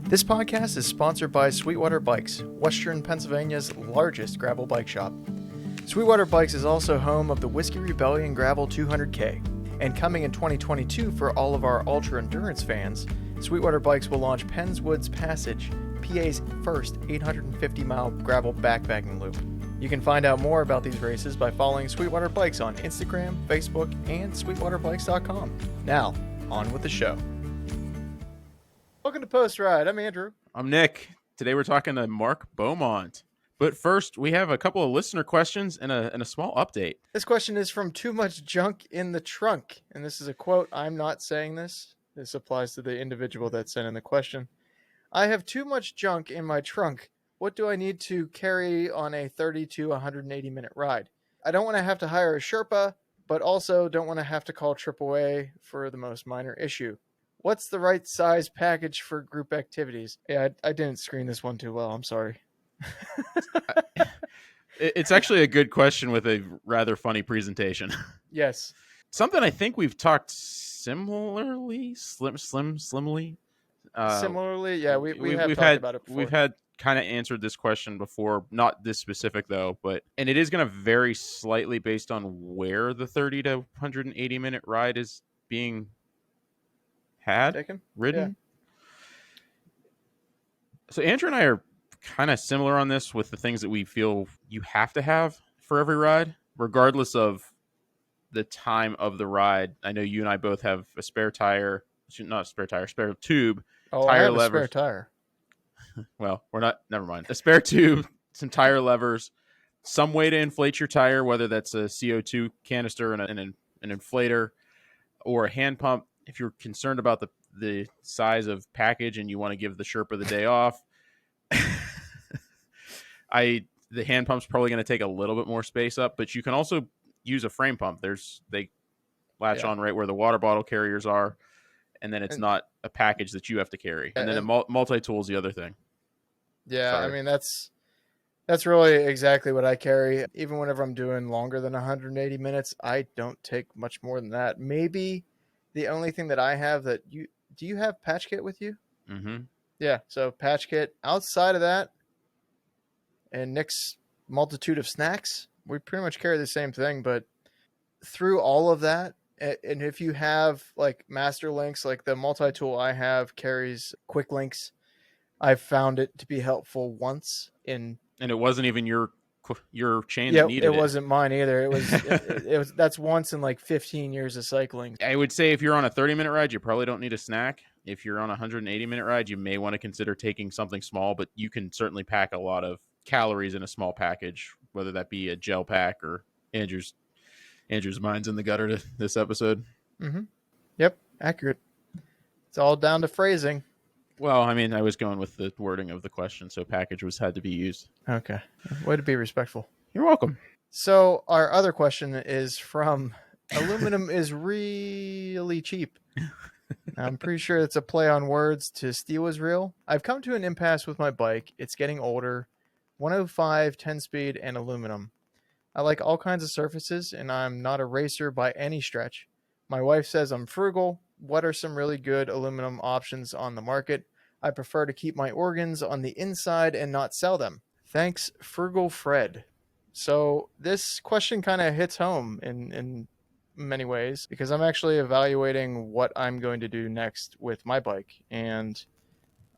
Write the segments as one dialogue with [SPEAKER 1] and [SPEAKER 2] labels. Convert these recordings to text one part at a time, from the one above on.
[SPEAKER 1] This podcast is sponsored by Sweetwater Bikes, Western Pennsylvania's largest gravel bike shop. Sweetwater Bikes is also home of the Whiskey Rebellion Gravel 200K. And coming in 2022 for all of our ultra endurance fans, Sweetwater Bikes will launch Penns Woods Passage, PA's first 850-mile gravel backpacking loop. You can find out more about these races by following Sweetwater Bikes on Instagram, Facebook, and sweetwaterbikes.com. Now, on with the show. Welcome to Post Ride. I'm Andrew.
[SPEAKER 2] I'm Nick. Today we're talking to Mark Beaumont. But first, we have a couple of listener questions and a small update.
[SPEAKER 1] This question is from Too Much Junk in the Trunk. And this is a quote. I'm not saying this. This applies to the individual that sent in the question. I have too much junk in my trunk. What do I need to carry on a 30 to 180 minute ride? I don't want to have to hire a Sherpa, but also don't want to have to call AAA for the most minor issue. What's the right size package for group activities? Yeah, I didn't screen this one too well. I'm sorry.
[SPEAKER 2] It's actually a good question with a rather funny presentation.
[SPEAKER 1] Yes.
[SPEAKER 2] Something I think we've talked similarly.
[SPEAKER 1] Similarly, yeah, we have talked about it before.
[SPEAKER 2] We've had kind of answered this question before, not this specific though, and it is going to vary slightly based on where the 30 to 180 minute ride is being ridden. Yeah. So Andrew and I are kind of similar on this with the things that we feel you have to have for every ride, regardless of the time of the ride. I know you and I both have a spare tire, not a spare tire, spare tube,
[SPEAKER 1] tire
[SPEAKER 2] I have
[SPEAKER 1] levers.
[SPEAKER 2] A spare tire. Well, never mind. A spare tube, some tire levers, some way to inflate your tire, whether that's a CO2 canister and an inflator or a hand pump. If you're concerned about the size of package and you want to give the Sherpa the day off, the hand pump's probably going to take a little bit more space up, but you can also use a frame pump. They latch on right where the water bottle carriers are, and then it's not a package that you have to carry. And then a multi-tool is the other thing.
[SPEAKER 1] Yeah, sorry. I mean, that's really exactly what I carry. Even whenever I'm doing longer than 180 minutes, I don't take much more than that. Maybe the only thing that I have do you have patch kit with you?
[SPEAKER 2] Mm-hmm.
[SPEAKER 1] Yeah, so patch kit. Outside of that, and Nick's multitude of snacks, we pretty much carry the same thing. But through all of that, and if you have like master links, like the multi-tool I have carries quick links, I've found it to be helpful once and it
[SPEAKER 2] wasn't even your chain that needed it.
[SPEAKER 1] It wasn't mine either. It was that's once in like 15 years of cycling.
[SPEAKER 2] I would say if you're on a 30-minute ride, you probably don't need a snack. If you're on a 180-minute ride, you may want to consider taking something small, but you can certainly pack a lot of calories in a small package, whether that be a gel pack or Andrew's mind's in the gutter to this episode.
[SPEAKER 1] Mm-hmm. Yep, accurate. It's all down to phrasing.
[SPEAKER 2] Well, I mean, I was going with the wording of the question, so package had to be used.
[SPEAKER 1] Okay. Way to be respectful.
[SPEAKER 2] You're welcome.
[SPEAKER 1] So our other question is from aluminum is really cheap. I'm pretty sure it's a play on words to steel is real. I've come to an impasse with my bike. It's getting older. 105, 10-speed, and aluminum. I like all kinds of surfaces, and I'm not a racer by any stretch. My wife says I'm frugal. What are some really good aluminum options on the market? I prefer to keep my organs on the inside and not sell them. Thanks, Frugal Fred. So this question kind of hits home in many ways because I'm actually evaluating what I'm going to do next with my bike. And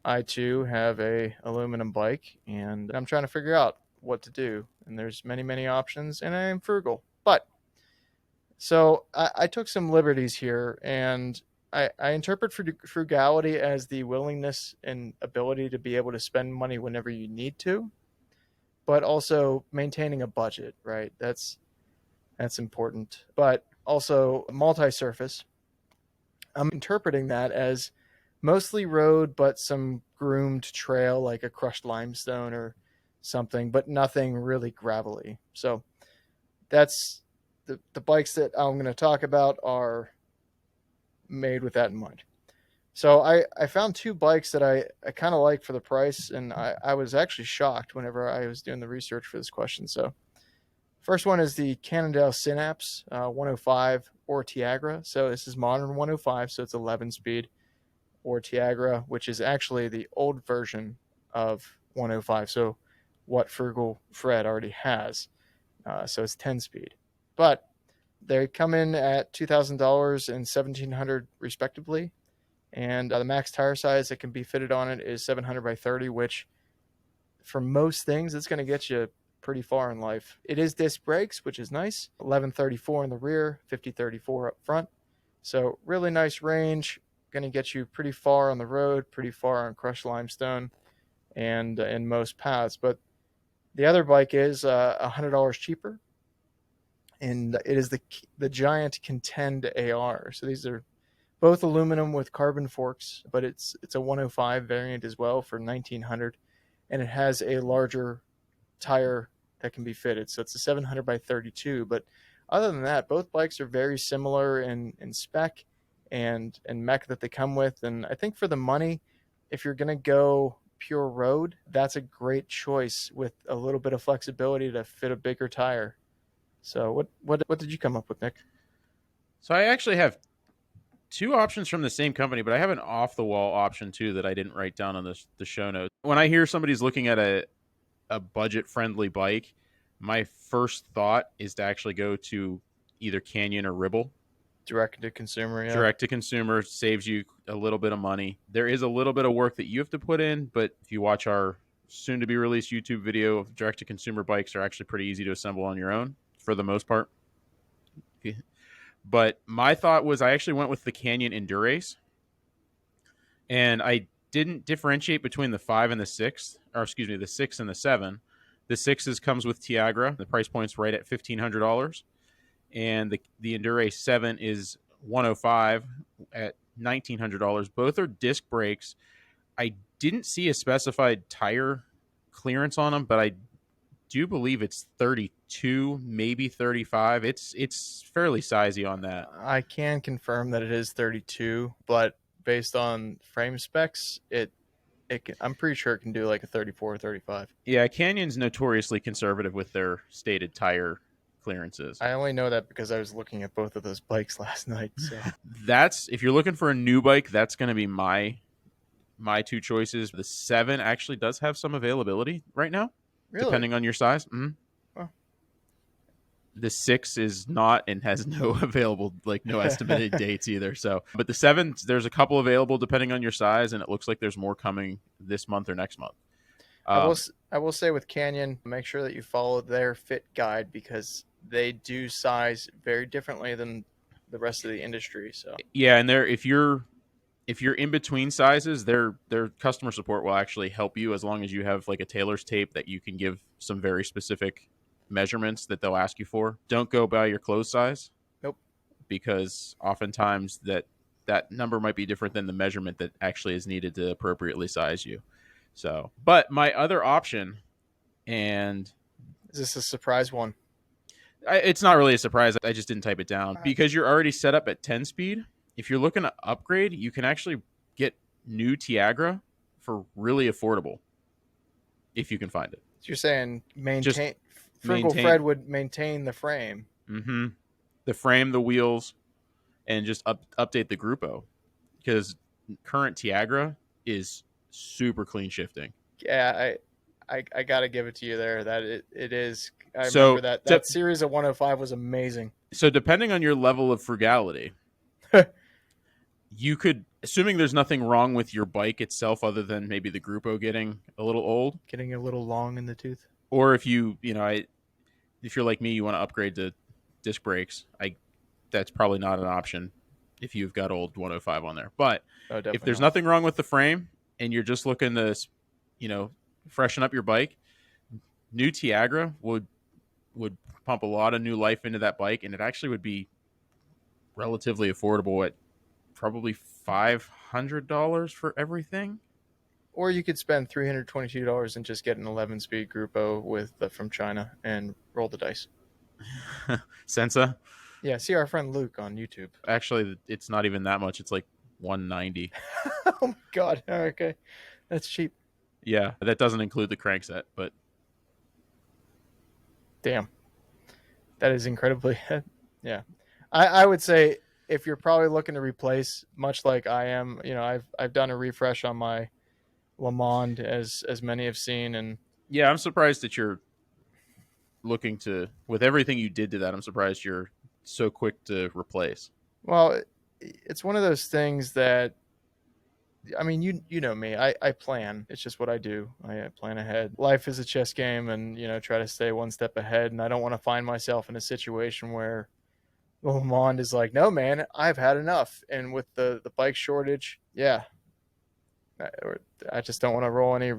[SPEAKER 1] I too have a aluminum bike and I'm trying to figure out what to do. And there's many options and I am frugal. So I took some liberties here, and I interpret frugality as the willingness and ability to be able to spend money whenever you need to, but also maintaining a budget, right? That's important. But also multi-surface. I'm interpreting that as mostly road, but some groomed trail like a crushed limestone or something, but nothing really gravelly. So that's the bikes that I'm going to talk about are made with that in mind. So I found two bikes that I kind of like for the price, and I was actually shocked whenever I was doing the research for this question. So first one is the Cannondale Synapse 105 or Tiagra. So this is modern 105, so it's 11 speed. or Tiagra, which is actually the old version of 105. So what Frugal Fred already has. So it's 10 speed. But they come in at $2,000 and $1,700 respectively. And the max tire size that can be fitted on it is 700 by 30, which for most things, it's going to get you pretty far in life. It is disc brakes, which is nice. 1134 in the rear, 5034 up front. So really nice range. Going to get you pretty far on the road, pretty far on crushed limestone, and in most paths. But the other bike is $100 cheaper, and it is the Giant Contend AR. So these are both aluminum with carbon forks, but it's a 105 variant as well for $1,900, and it has a larger tire that can be fitted. So it's a 700 by 32. But other than that, both bikes are very similar in spec and mech that they come with. And I think for the money, if you're going to go pure road, that's a great choice with a little bit of flexibility to fit a bigger tire. So what did you come up with, Nick?
[SPEAKER 2] So I actually have two options from the same company, but I have an off-the-wall option too that I didn't write down on the show notes. When I hear somebody's looking at a budget-friendly bike, my first thought is to actually go to either Canyon or Ribble.
[SPEAKER 1] Direct to consumer, yeah.
[SPEAKER 2] Direct to consumer saves you a little bit of money. There is a little bit of work that you have to put in, but if you watch our soon-to-be-released YouTube video of direct to consumer bikes, are actually pretty easy to assemble on your own for the most part. But my thought was I actually went with the Canyon Endurace, and I didn't differentiate between the 5 and the 6, or excuse me, the 6 and the 7. The 6 comes with Tiagra. The price point's right at $1,500. And the Endurace 7 is 105 at $1,900. Both are disc brakes. I didn't see a specified tire clearance on them, but I do believe it's 32, maybe 35. It's fairly sizey on that.
[SPEAKER 1] I can confirm that it is 32, but based on frame specs, I'm pretty sure it can do like a 34 or 35.
[SPEAKER 2] Yeah, Canyon's notoriously conservative with their stated tire clearances.
[SPEAKER 1] I only know that because I was looking at both of those bikes last night. So
[SPEAKER 2] that's, if you're looking for a new bike, that's going to be my two choices. The 7 actually does have some availability right now,
[SPEAKER 1] really?
[SPEAKER 2] Depending on your size. Mm-hmm.
[SPEAKER 1] Oh.
[SPEAKER 2] The 6 is not and has no available, like no estimated dates either. So, but the 7, there's a couple available depending on your size, and it looks like there's more coming this month or next month.
[SPEAKER 1] I will say with Canyon, make sure that you follow their fit guide because they do size very differently than the rest of the industry. So
[SPEAKER 2] yeah, and if you're in between sizes, their customer support will actually help you as long as you have like a tailor's tape that you can give some very specific measurements that they'll ask you for. Don't go by your clothes size.
[SPEAKER 1] Nope.
[SPEAKER 2] Because oftentimes that number might be different than the measurement that actually is needed to appropriately size you. So, but my other option, and
[SPEAKER 1] is this a surprise one?
[SPEAKER 2] It's not really a surprise. I just didn't type it down because you're already set up at 10 speed. If you're looking to upgrade, you can actually get new Tiagra for really affordable if you can find it.
[SPEAKER 1] So you're saying Frugal Fred would maintain the frame.
[SPEAKER 2] Mm-hmm. The frame, the wheels, and just update the Grupo because current Tiagra is super clean shifting.
[SPEAKER 1] Yeah, I got to give it to you there. That it is. I remember that series of 105 was amazing.
[SPEAKER 2] So depending on your level of frugality, you could, assuming there's nothing wrong with your bike itself other than maybe the Grupo getting a little old.
[SPEAKER 1] Getting a little long in the tooth.
[SPEAKER 2] Or if if you're like me, you want to upgrade to disc brakes, that's probably not an option if you've got old 105 on there. But if there's nothing wrong with the frame and you're just looking to, freshen up your bike, new Tiagra would pump a lot of new life into that bike, and it actually would be relatively affordable at probably $500 for everything.
[SPEAKER 1] Or you could spend $322 and just get an 11-speed Grupo from China and roll the dice.
[SPEAKER 2] Sensa?
[SPEAKER 1] Yeah, see our friend Luke on YouTube.
[SPEAKER 2] Actually, it's not even that much. It's like $190.
[SPEAKER 1] Oh my God. Okay. That's cheap.
[SPEAKER 2] Yeah, that doesn't include the crankset, but...
[SPEAKER 1] Damn. That is incredibly... Yeah. I would say if you're probably looking to replace, much like I am, I've done a refresh on my Le Monde, as many have seen, and
[SPEAKER 2] Yeah, I'm surprised that you're looking to, with everything you did to that, I'm surprised you're so quick to replace.
[SPEAKER 1] well, it's one of those things that, I mean, you know me. I plan. It's just what I do. I plan ahead. Life is a chess game, and try to stay one step ahead. And I don't want to find myself in a situation where Le Monde is like, no, man, I've had enough. And with the bike shortage, yeah, I, I just don't want to roll any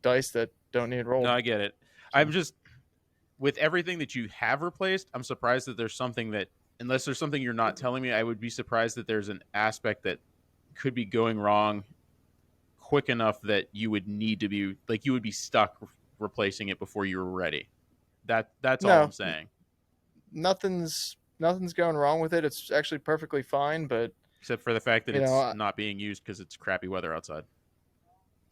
[SPEAKER 1] dice that don't need
[SPEAKER 2] No,
[SPEAKER 1] rolled.
[SPEAKER 2] I get it. I'm
[SPEAKER 1] So
[SPEAKER 2] just, with everything that you have replaced, I'm surprised that there's something that, unless there's something you're not telling me, I would be surprised that there's an aspect that could be going wrong quick enough that you would need to be, like, you would be stuck replacing it before you were ready. That's all I'm
[SPEAKER 1] no,
[SPEAKER 2] saying.
[SPEAKER 1] nothing's going wrong with it. It's actually perfectly fine. But
[SPEAKER 2] Except for the fact that
[SPEAKER 1] you know,
[SPEAKER 2] it's not being used because it's crappy weather outside.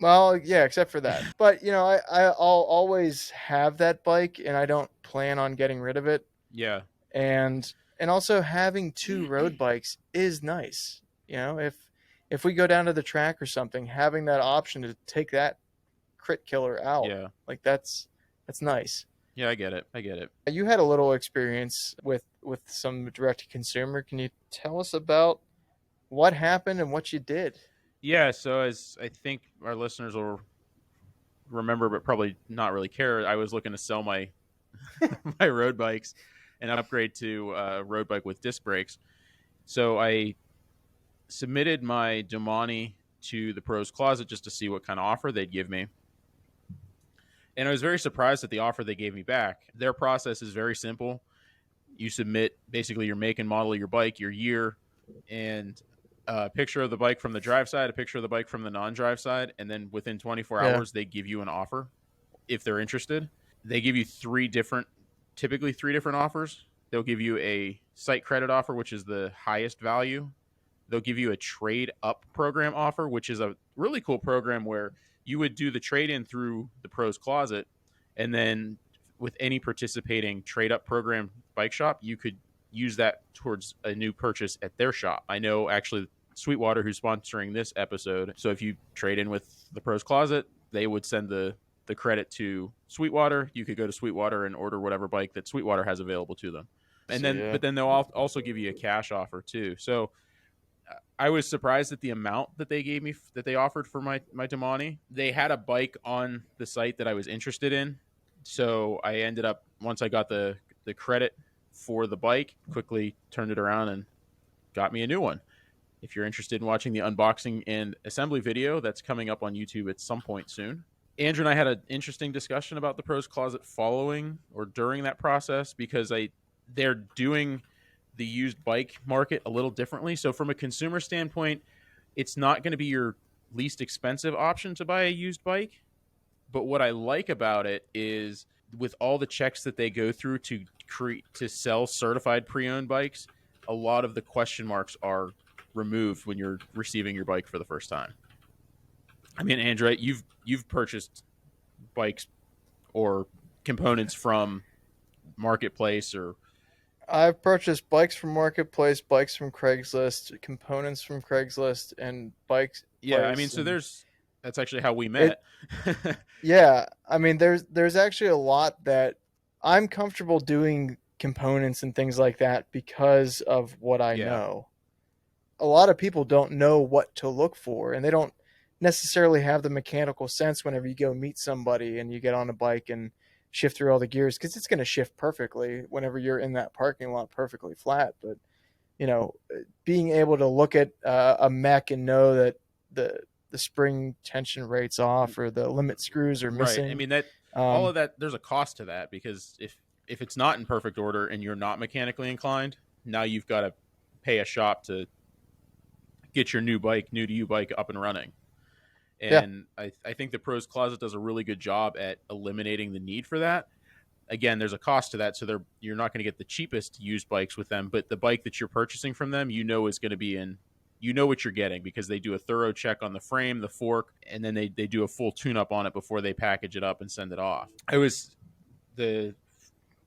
[SPEAKER 1] well, yeah, except for that. But I'll always have that bike, and I don't plan on getting rid of it.
[SPEAKER 2] Yeah.
[SPEAKER 1] And also having two road bikes is nice. If we go down to the track or something, having that option to take that crit killer out,
[SPEAKER 2] Yeah.
[SPEAKER 1] like that's nice.
[SPEAKER 2] Yeah, I get it. I get it.
[SPEAKER 1] You had a little experience with some direct to consumer. Can you tell us about what happened and what you did?
[SPEAKER 2] Yeah, so as I think our listeners will remember, but probably not really care, I was looking to sell my my road bikes and upgrade to a road bike with disc brakes. So I submitted my Domani to the Pros Closet just to see what kind of offer they'd give me. And I was very surprised at the offer they gave me back. Their process is very simple. You submit basically your make and model of your bike, your year, and a picture of the bike from the drive side, a picture of the bike from the non-drive side, and then within 24
[SPEAKER 1] Yeah.
[SPEAKER 2] hours, they give you an offer if they're interested. They give you typically three different offers. They'll give you a site credit offer, which is the highest value. They'll give you a trade up program offer, which is a really cool program where you would do the trade in through the Pros Closet, and then with any participating trade up program bike shop, you could use that towards a new purchase at their shop. I know actually Sweetwater, who's sponsoring this episode, so if you trade in with the Pros Closet, they would send the credit to Sweetwater. You could go to Sweetwater and order whatever bike that Sweetwater has available to them. And
[SPEAKER 1] So,
[SPEAKER 2] then,
[SPEAKER 1] yeah.
[SPEAKER 2] but then they'll also give you a cash offer too. So I was surprised at the amount that they gave me, that they offered for my Domani. They had a bike on the site that I was interested in. So I ended up, once I got the credit for the bike, quickly turned it around and got me a new one. If you're interested in watching the unboxing and assembly video, that's coming up on YouTube at some point soon. Andrew and I had an interesting discussion about the Pros Closet following or during that process, because they're doing the used bike market a little differently. So from a consumer standpoint, it's not going to be your least expensive option to buy a used bike. But what I like about it is, with all the checks that they go through to sell certified pre-owned bikes, a lot of the question marks are removed when you're receiving your bike for the first time. I mean, Andrew, you've purchased bikes or components from Marketplace, or
[SPEAKER 1] I've purchased bikes from Marketplace, bikes from Craigslist, components from Craigslist, and bikes.
[SPEAKER 2] yeah, I mean, so that's actually how we
[SPEAKER 1] It,
[SPEAKER 2] met.
[SPEAKER 1] yeah, I mean, there's actually a lot that I'm comfortable doing components and things like that because of what I
[SPEAKER 2] Yeah.
[SPEAKER 1] know. A lot of people don't know what to look for, and they don't necessarily have the mechanical sense whenever you go meet somebody and you get on a bike and shift through all the gears, because it's going to shift perfectly whenever you're in that parking lot perfectly flat. But being able to look at a mech and know that the spring tension rate's off or the limit screws are
[SPEAKER 2] Right. I
[SPEAKER 1] missing.
[SPEAKER 2] mean, that all of that, there's a cost to that, because if it's not in perfect order and you're not mechanically inclined, now you've got to pay a shop to get your new to you bike up and running. And I think the Pros Closet does a really good job at eliminating the need for that. Again, there's a cost to that, so you're not going to get the cheapest used bikes with them, but the bike that you're purchasing from them, is going to be in, what you're getting, because they do a thorough check on the frame, the fork, and then they do a full tune-up on it before they package it up and send it off. The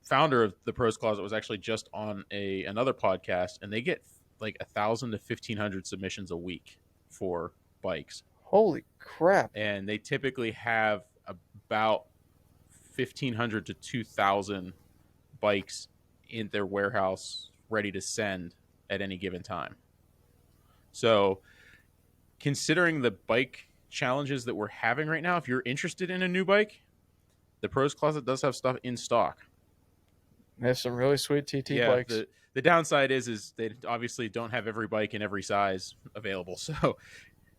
[SPEAKER 2] founder of the Pros Closet was actually just on another podcast, and they get like 1,000 to 1,500 submissions a week for bikes,
[SPEAKER 1] Holy crap.
[SPEAKER 2] and they typically have about 1,500 to 2,000 bikes in their warehouse ready to send at any given time. So, considering the bike challenges that we're having right now, if you're interested in a new bike, the Pros Closet does have stuff in stock.
[SPEAKER 1] They have some really sweet TT
[SPEAKER 2] Yeah,
[SPEAKER 1] bikes.
[SPEAKER 2] the downside is they obviously don't have every bike in every size available. So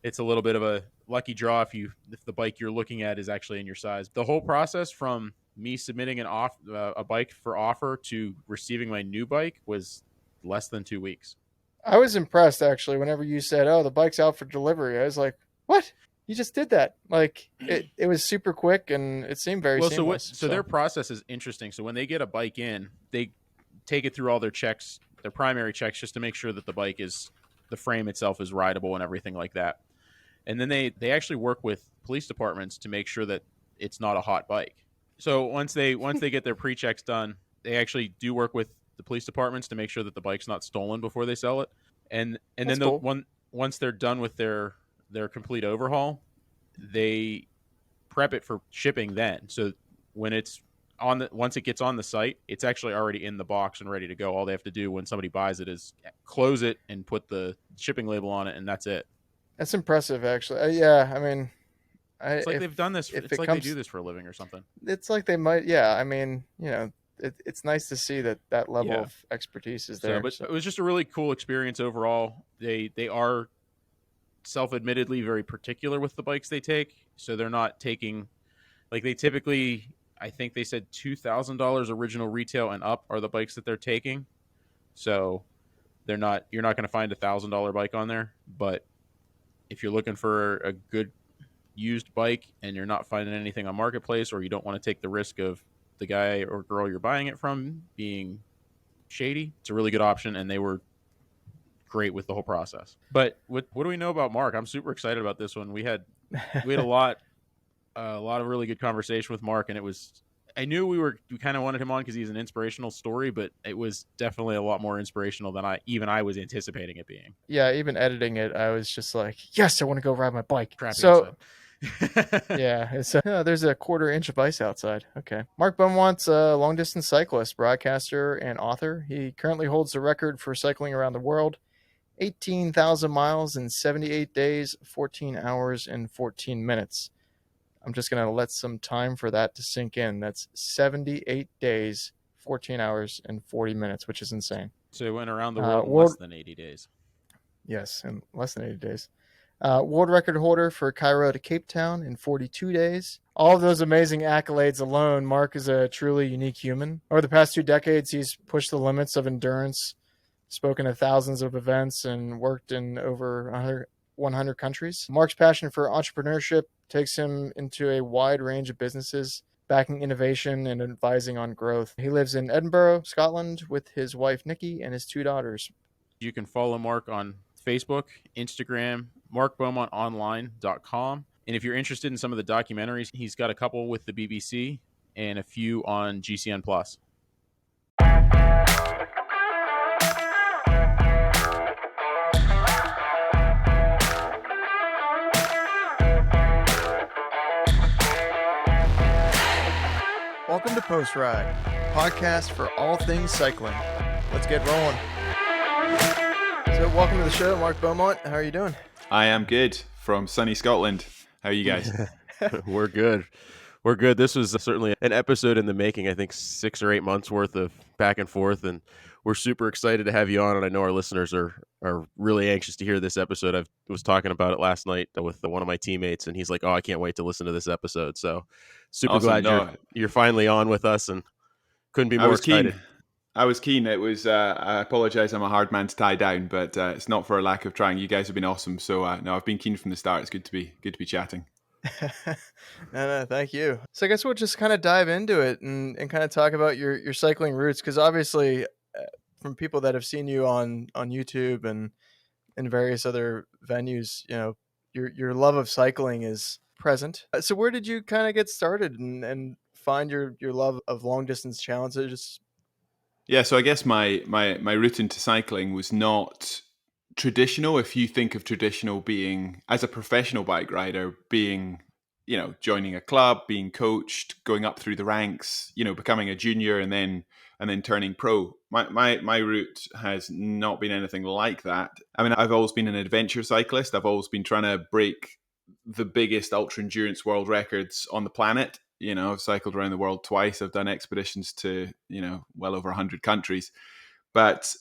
[SPEAKER 2] it's a little bit of a lucky draw if the bike you're looking at is actually in your size. The whole process from me submitting a bike for offer to receiving my new bike was less than 2 weeks.
[SPEAKER 1] I was impressed, actually, whenever you said, oh, the bike's out for delivery. I was like, what? You just did that. Like, it was super quick, and it seemed very seamless.
[SPEAKER 2] So their process is interesting. So when they get a bike in, they take it through all their checks, their primary checks, just to make sure that the frame itself is rideable and everything like that. And then they actually work with police departments to make sure that it's not a hot bike. So once they get their pre-checks done, they actually do work with the police departments to make sure that the bike's not stolen before they sell it. And
[SPEAKER 1] That's
[SPEAKER 2] then
[SPEAKER 1] cool.
[SPEAKER 2] once they're done with their complete overhaul, they prep it for shipping then. So when it's once it gets on the site, it's actually already in the box and ready to go. All they have to do when somebody buys it is close it and put the shipping label on it, and that's it.
[SPEAKER 1] That's impressive, actually. Yeah, I mean,
[SPEAKER 2] It's like they've done this. It's like they do this for a living or something.
[SPEAKER 1] It's like they might. Yeah, I mean, it's nice to see that level
[SPEAKER 2] Yeah.
[SPEAKER 1] of expertise is there.
[SPEAKER 2] But it was just a really cool experience overall. They are self-admittedly very particular with the bikes they take, so they're not taking, like, they typically, I think they said $2,000 original retail and up are the bikes that they're taking. So you're not going to find $1,000 bike on there. But if you're looking for a good used bike and you're not finding anything on Marketplace, or you don't want to take the risk of the guy or girl you're buying it from being shady, it's a really good option, and they were great with the whole process. But what do we know about Mark? I'm super excited about this one. We had a lot of really good conversation with Mark, and I knew we kind of wanted him on because he's an inspirational story, but it was definitely a lot more inspirational than I was anticipating it being.
[SPEAKER 1] Yeah, even editing it, I was just like, yes, I want to go ride my bike.
[SPEAKER 2] Crappy
[SPEAKER 1] So
[SPEAKER 2] outside.
[SPEAKER 1] yeah, there's a 1/4 inch of ice outside. Okay. Mark Beaumont's a long distance cyclist, broadcaster, and author. He currently holds the record for cycling around the world, 18,000 miles in 78 days, 14 hours, and 14 minutes. I'm just going to let some time for that to sink in. That's 78 days, 14 hours, and 40 minutes, which is insane.
[SPEAKER 2] So he went around the world in less than 80 days.
[SPEAKER 1] Yes, in less than 80 days. World record holder for Cairo to Cape Town in 42 days. All of those amazing accolades alone, Mark is a truly unique human. Over the past 2 decades, he's pushed the limits of endurance, spoken at thousands of events, and worked in over 100 countries. Mark's passion for entrepreneurship takes him into a wide range of businesses, backing innovation and advising on growth. He lives in Edinburgh, Scotland, with his wife, Nicci, and his 2 daughters.
[SPEAKER 2] You can follow Mark on Facebook, Instagram, markbeaumontonline.com. And if you're interested in some of the documentaries, he's got a couple with the BBC and a few on GCN+.
[SPEAKER 1] Welcome to Post Ride, podcast for all things cycling. Let's get rolling. So welcome to the show, Mark Beaumont. How are you doing?
[SPEAKER 3] I am good, from sunny Scotland. How are you guys?
[SPEAKER 4] We're good. We're good. This was certainly an episode in the making. I think 6 or 8 months worth of back and forth, and we're super excited to have you on. And I know our listeners are really anxious to hear this episode. I was talking about it last night with one of my teammates, and he's like, "Oh, I can't wait to listen to this episode." So super
[SPEAKER 3] Awesome.
[SPEAKER 4] glad you're finally on with us, and couldn't be more excited.
[SPEAKER 3] I was keen. It was. I apologize. I'm a hard man to tie down, but it's not for a lack of trying. You guys have been awesome. So no, I've been keen from the start. It's good to be chatting.
[SPEAKER 1] No, thank you. So I guess we'll just kind of dive into it and kind of talk about your cycling roots, because obviously from people that have seen you on YouTube and in various other venues, your love of cycling is present. So where did you kind of get started and find your love of long distance challenges?
[SPEAKER 3] Yeah, so I guess my route into cycling was not traditional. If you think of traditional being as a professional bike rider, being, joining a club, being coached, going up through the ranks, becoming a junior and then turning pro. My route has not been anything like that. I mean, I've always been an adventure cyclist. I've always been trying to break the biggest ultra endurance world records on the planet. I've cycled around the world twice. I've done expeditions to, well over 100 countries. But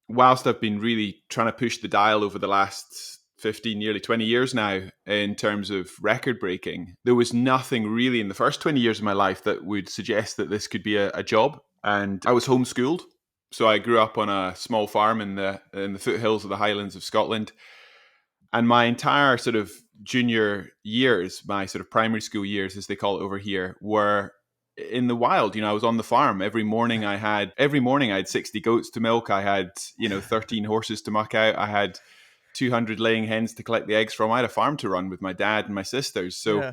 [SPEAKER 3] whilst I've been really trying to push the dial over the last 15, nearly 20 years now in terms of record breaking, there was nothing really in the first 20 years of my life that would suggest that this could be a job. And I was homeschooled. So I grew up on a small farm in the foothills of the Highlands of Scotland. And my entire sort of junior years, my sort of primary school years, as they call it over here, were in the wild. I was on the farm. Every morning I had 60 goats to milk. I had, 13 horses to muck out. I had 200 laying hens to collect the eggs from. I had a farm to run with my dad and my sisters. So
[SPEAKER 1] Yeah.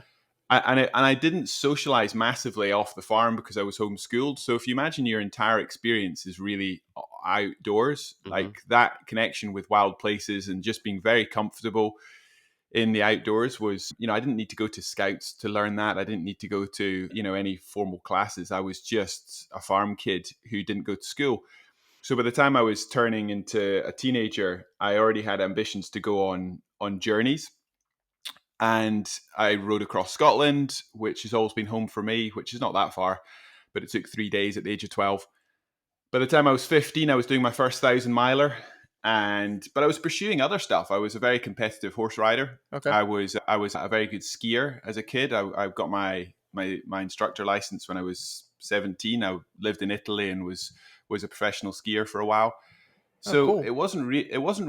[SPEAKER 3] I didn't socialize massively off the farm because I was homeschooled. So if you imagine your entire experience is really outdoors, like that connection with wild places and just being very comfortable in the outdoors was, I didn't need to go to scouts to learn that. I didn't need to go to, any formal classes. I was just a farm kid who didn't go to school. So by the time I was turning into a teenager, I already had ambitions to go on journeys. And I rode across Scotland, which has always been home for me, which is not that far, but it took 3 days at the age of 12. By the time I was 15, I was doing my first 1,000-miler. But I was pursuing other stuff. I was a very competitive horse rider.
[SPEAKER 1] Okay.
[SPEAKER 3] I was a very good skier as a kid. I got my instructor license when I was 17. I lived in Italy and was a professional skier for a while. So
[SPEAKER 1] cool.
[SPEAKER 3] it wasn't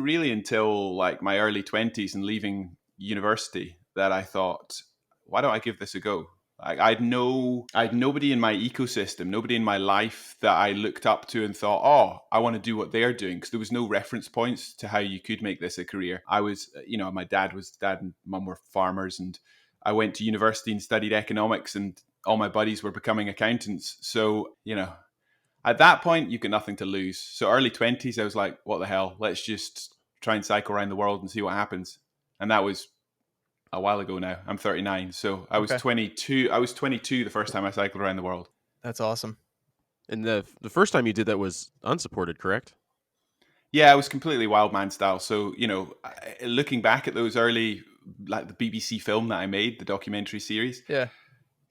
[SPEAKER 3] really until like my early 20s and leaving university that I thought, why don't I give this a go? I had nobody in my ecosystem, nobody in my life that I looked up to and thought, oh, I want to do what they're doing, because there was no reference points to how you could make this a career. I was, my dad and mum were farmers, and I went to university and studied economics, and all my buddies were becoming accountants. So, at that point, you've got nothing to lose. So early 20s, I was like, what the hell? Let's just try and cycle around the world and see what happens. And that was a while ago now. I'm 39. So I was 22. I was 22 the first time I cycled around the world.
[SPEAKER 1] That's awesome.
[SPEAKER 4] And the first time you did that was unsupported, correct?
[SPEAKER 3] Yeah, I was completely wild man style. So, looking back at those early, like the BBC film that I made, the documentary series,
[SPEAKER 1] Yeah.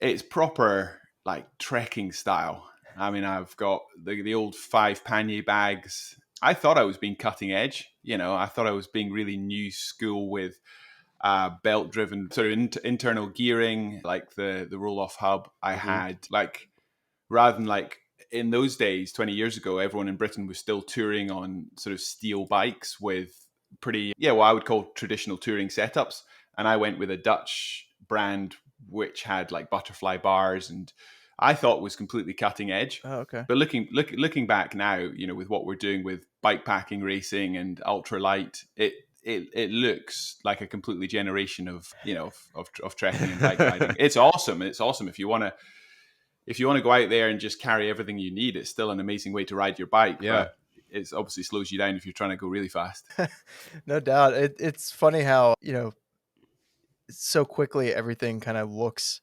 [SPEAKER 3] it's proper like trekking style. I mean, I've got the old 5 pannier bags. I thought I was being cutting edge. I thought I was being really new school with belt-driven sort of internal gearing, like the roll-off hub. I had rather than like in those days, 20 years ago, everyone in Britain was still touring on sort of steel bikes with pretty, what I would call traditional touring setups. And I went with a Dutch brand which had like butterfly bars, and I thought was completely cutting edge.
[SPEAKER 1] Oh, okay.
[SPEAKER 3] But looking back now, with what we're doing with bike packing racing and ultralight, it looks like a completely generation of trekking and bike riding. It's awesome. It's awesome if you want to go out there and just carry everything you need. It's still an amazing way to ride your bike.
[SPEAKER 2] Yeah.
[SPEAKER 3] But it obviously slows you down if you're trying to go really fast.
[SPEAKER 1] No doubt. It's funny how, so quickly everything kind of looks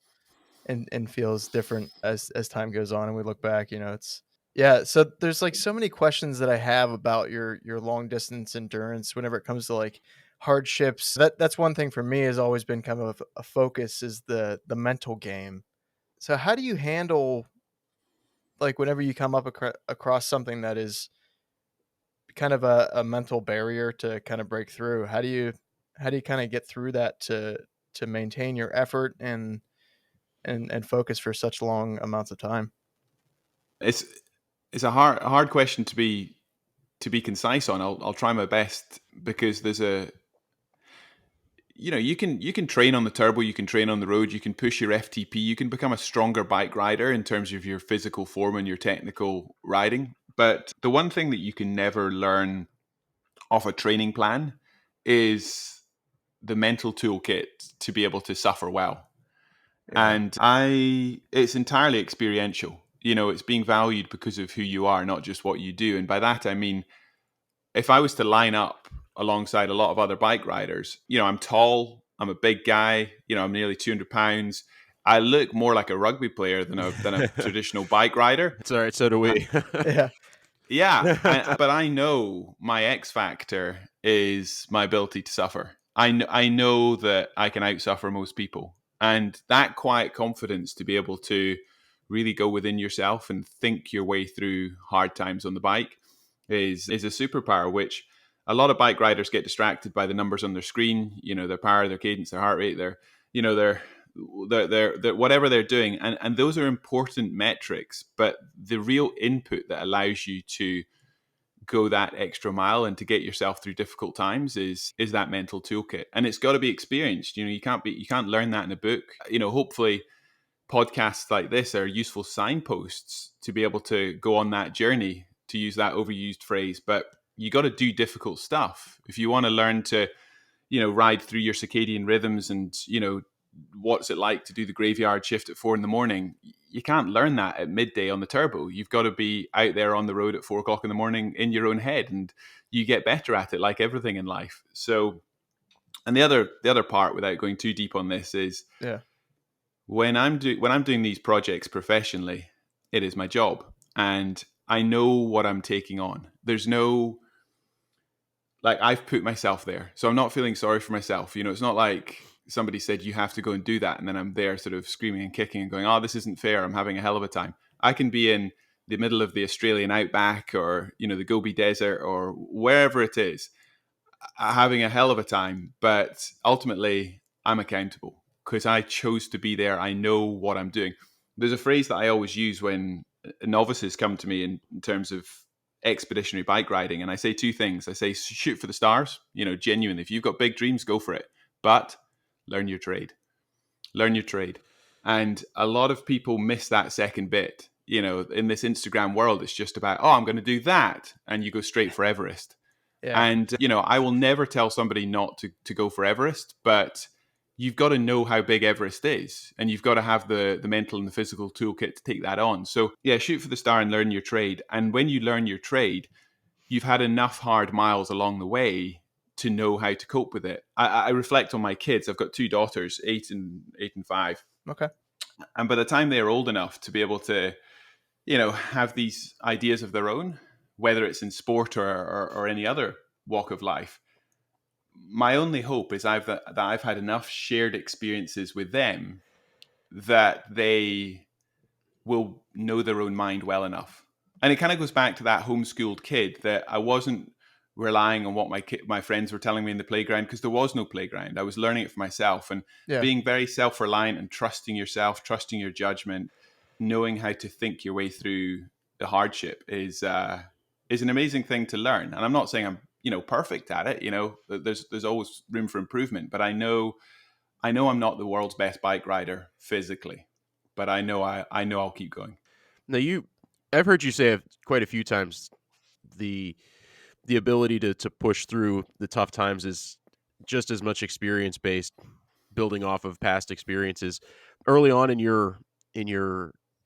[SPEAKER 1] and feels different as time goes on and we look back. So there's like so many questions that I have about your long distance endurance whenever it comes to like hardships. That's one thing for me has always been kind of a focus, is the mental game. So how do you handle, like, whenever you come up across something that is kind of a mental barrier to kind of break through? How do you kind of get through that to maintain your effort and focus for such long amounts of time?
[SPEAKER 3] It's a hard question to be concise on. I'll try my best, because there's you can train on the turbo, you can train on the road, you can push your FTP, you can become a stronger bike rider in terms of your physical form and your technical riding. But the one thing that you can never learn off a training plan is the mental toolkit to be able to suffer well.
[SPEAKER 1] Yeah.
[SPEAKER 3] And it's entirely experiential. It's being valued because of who you are, not just what you do. And by that, I mean, if I was to line up alongside a lot of other bike riders, I'm tall, I'm a big guy, I'm nearly 200 pounds. I look more like a rugby player than a traditional bike rider.
[SPEAKER 4] It's all right. So do we.
[SPEAKER 1] Yeah.
[SPEAKER 3] Yeah, but I know my X factor is my ability to suffer. I know that I can outsuffer most people, and that quiet confidence to be able to really go within yourself and think your way through hard times on the bike is a superpower. Which a lot of bike riders get distracted by the numbers on their screen. Their power, their cadence, their heart rate, their whatever they're doing, and those are important metrics, but the real input that allows you to go that extra mile and to get yourself through difficult times is that mental toolkit, and it's got to be experienced. You can't learn that in a book. Hopefully podcasts like this are useful signposts to be able to go on that journey, to use that overused phrase, but you got to do difficult stuff if you want to learn to ride through your circadian rhythms and what's it like to do the graveyard shift at 4 a.m. You can't learn that at midday on the turbo. You've got to be out there on the road at 4 o'clock in the morning in your own head, and you get better at it, like everything in life. So, and the other part, without going too deep on this, is when I'm doing these projects professionally, it is my job, and I know what I'm taking on. There's no, like, I've put myself there, so I'm not feeling sorry for myself. It's not like somebody said you have to go and do that, and then I'm there sort of screaming and kicking and going, oh, this isn't fair, I'm having a hell of a time. I can be in the middle of the Australian outback, or the Gobi Desert, or wherever it is, having a hell of a time, but ultimately I'm accountable because I chose to be there. I know what I'm doing. There's a phrase that I always use when novices come to me in terms of expeditionary bike riding, and I say two things. I say, shoot for the stars, genuinely, if you've got big dreams, go for it, but learn your trade. And a lot of people miss that second bit. In this Instagram world, it's just about, oh, I'm going to do that, and you go straight for Everest.
[SPEAKER 1] Yeah.
[SPEAKER 3] And I will never tell somebody not to go for Everest, but you've got to know how big Everest is, and you've got to have the mental and the physical toolkit to take that on. So yeah, shoot for the star and learn your trade. And when you learn your trade, you've had enough hard miles along the way to know how to cope with it. I reflect on my kids. I've got two daughters, 8 and 5.
[SPEAKER 1] Okay.
[SPEAKER 3] And by the time they're old enough to be able to, have these ideas of their own, whether it's in sport or any other walk of life, my only hope is that I've had enough shared experiences with them that they will know their own mind well enough. And it kind of goes back to that homeschooled kid, that I wasn't relying on what my friends were telling me in the playground, because there was no playground. I was learning it for myself, and being very self-reliant and trusting yourself, trusting your judgment, knowing how to think your way through the hardship is an amazing thing to learn. And I'm not saying I'm perfect at it. There's always room for improvement, but I know I'm not the world's best bike rider physically, but I know I'll keep going.
[SPEAKER 4] Now, I've heard you say quite a few times the ability to push through the tough times is just as much experience based, building off of past experiences. Early on in your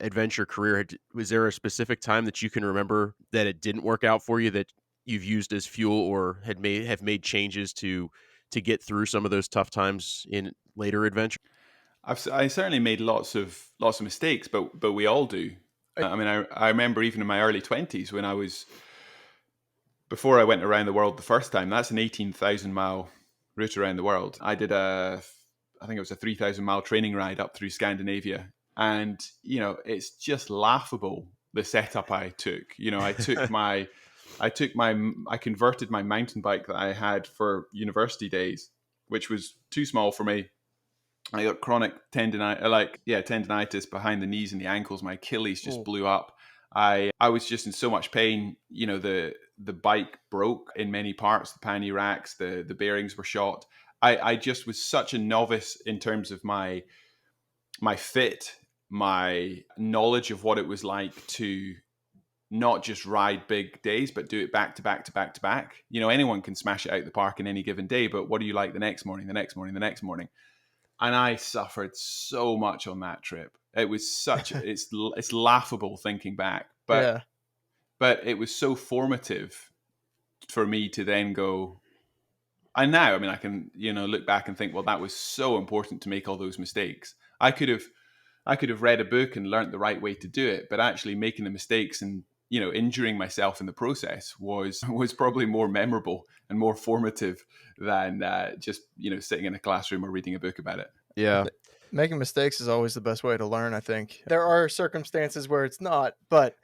[SPEAKER 4] adventure career, was there a specific time that you can remember that it didn't work out for you, that you've used as fuel, or have made changes to get through some of those tough times in later adventure?
[SPEAKER 3] I certainly made lots of mistakes, but we all do. I mean, I remember even in my early 20s when before I went around the world the first time. That's an 18,000 mile route around the world. I did I think it was a 3,000 mile training ride up through Scandinavia, and it's just laughable, the setup I took. I converted my mountain bike that I had for university days, which was too small for me. I got chronic tendinitis behind the knees and the ankles. My Achilles just blew up. I was just in so much pain. The bike broke in many parts. The panny racks, the bearings were shot. I just was such a novice in terms of my fit, my knowledge of what it was like to not just ride big days, but do it back to back to back to back. Anyone can smash it out the park in any given day, but what do you like the next morning, the next morning, the next morning? and I suffered so much on that trip. It was it's laughable thinking back,
[SPEAKER 1] Yeah.
[SPEAKER 3] but it was so formative for me to then go. And now, I mean, I can, look back and think, well, that was so important to make all those mistakes. I could have read a book and learned the right way to do it, but actually making the mistakes and injuring myself in the process was probably more memorable and more formative than just sitting in a classroom or reading a book about it.
[SPEAKER 4] Yeah.
[SPEAKER 1] Making mistakes is always the best way to learn, I think. There are circumstances where it's not, but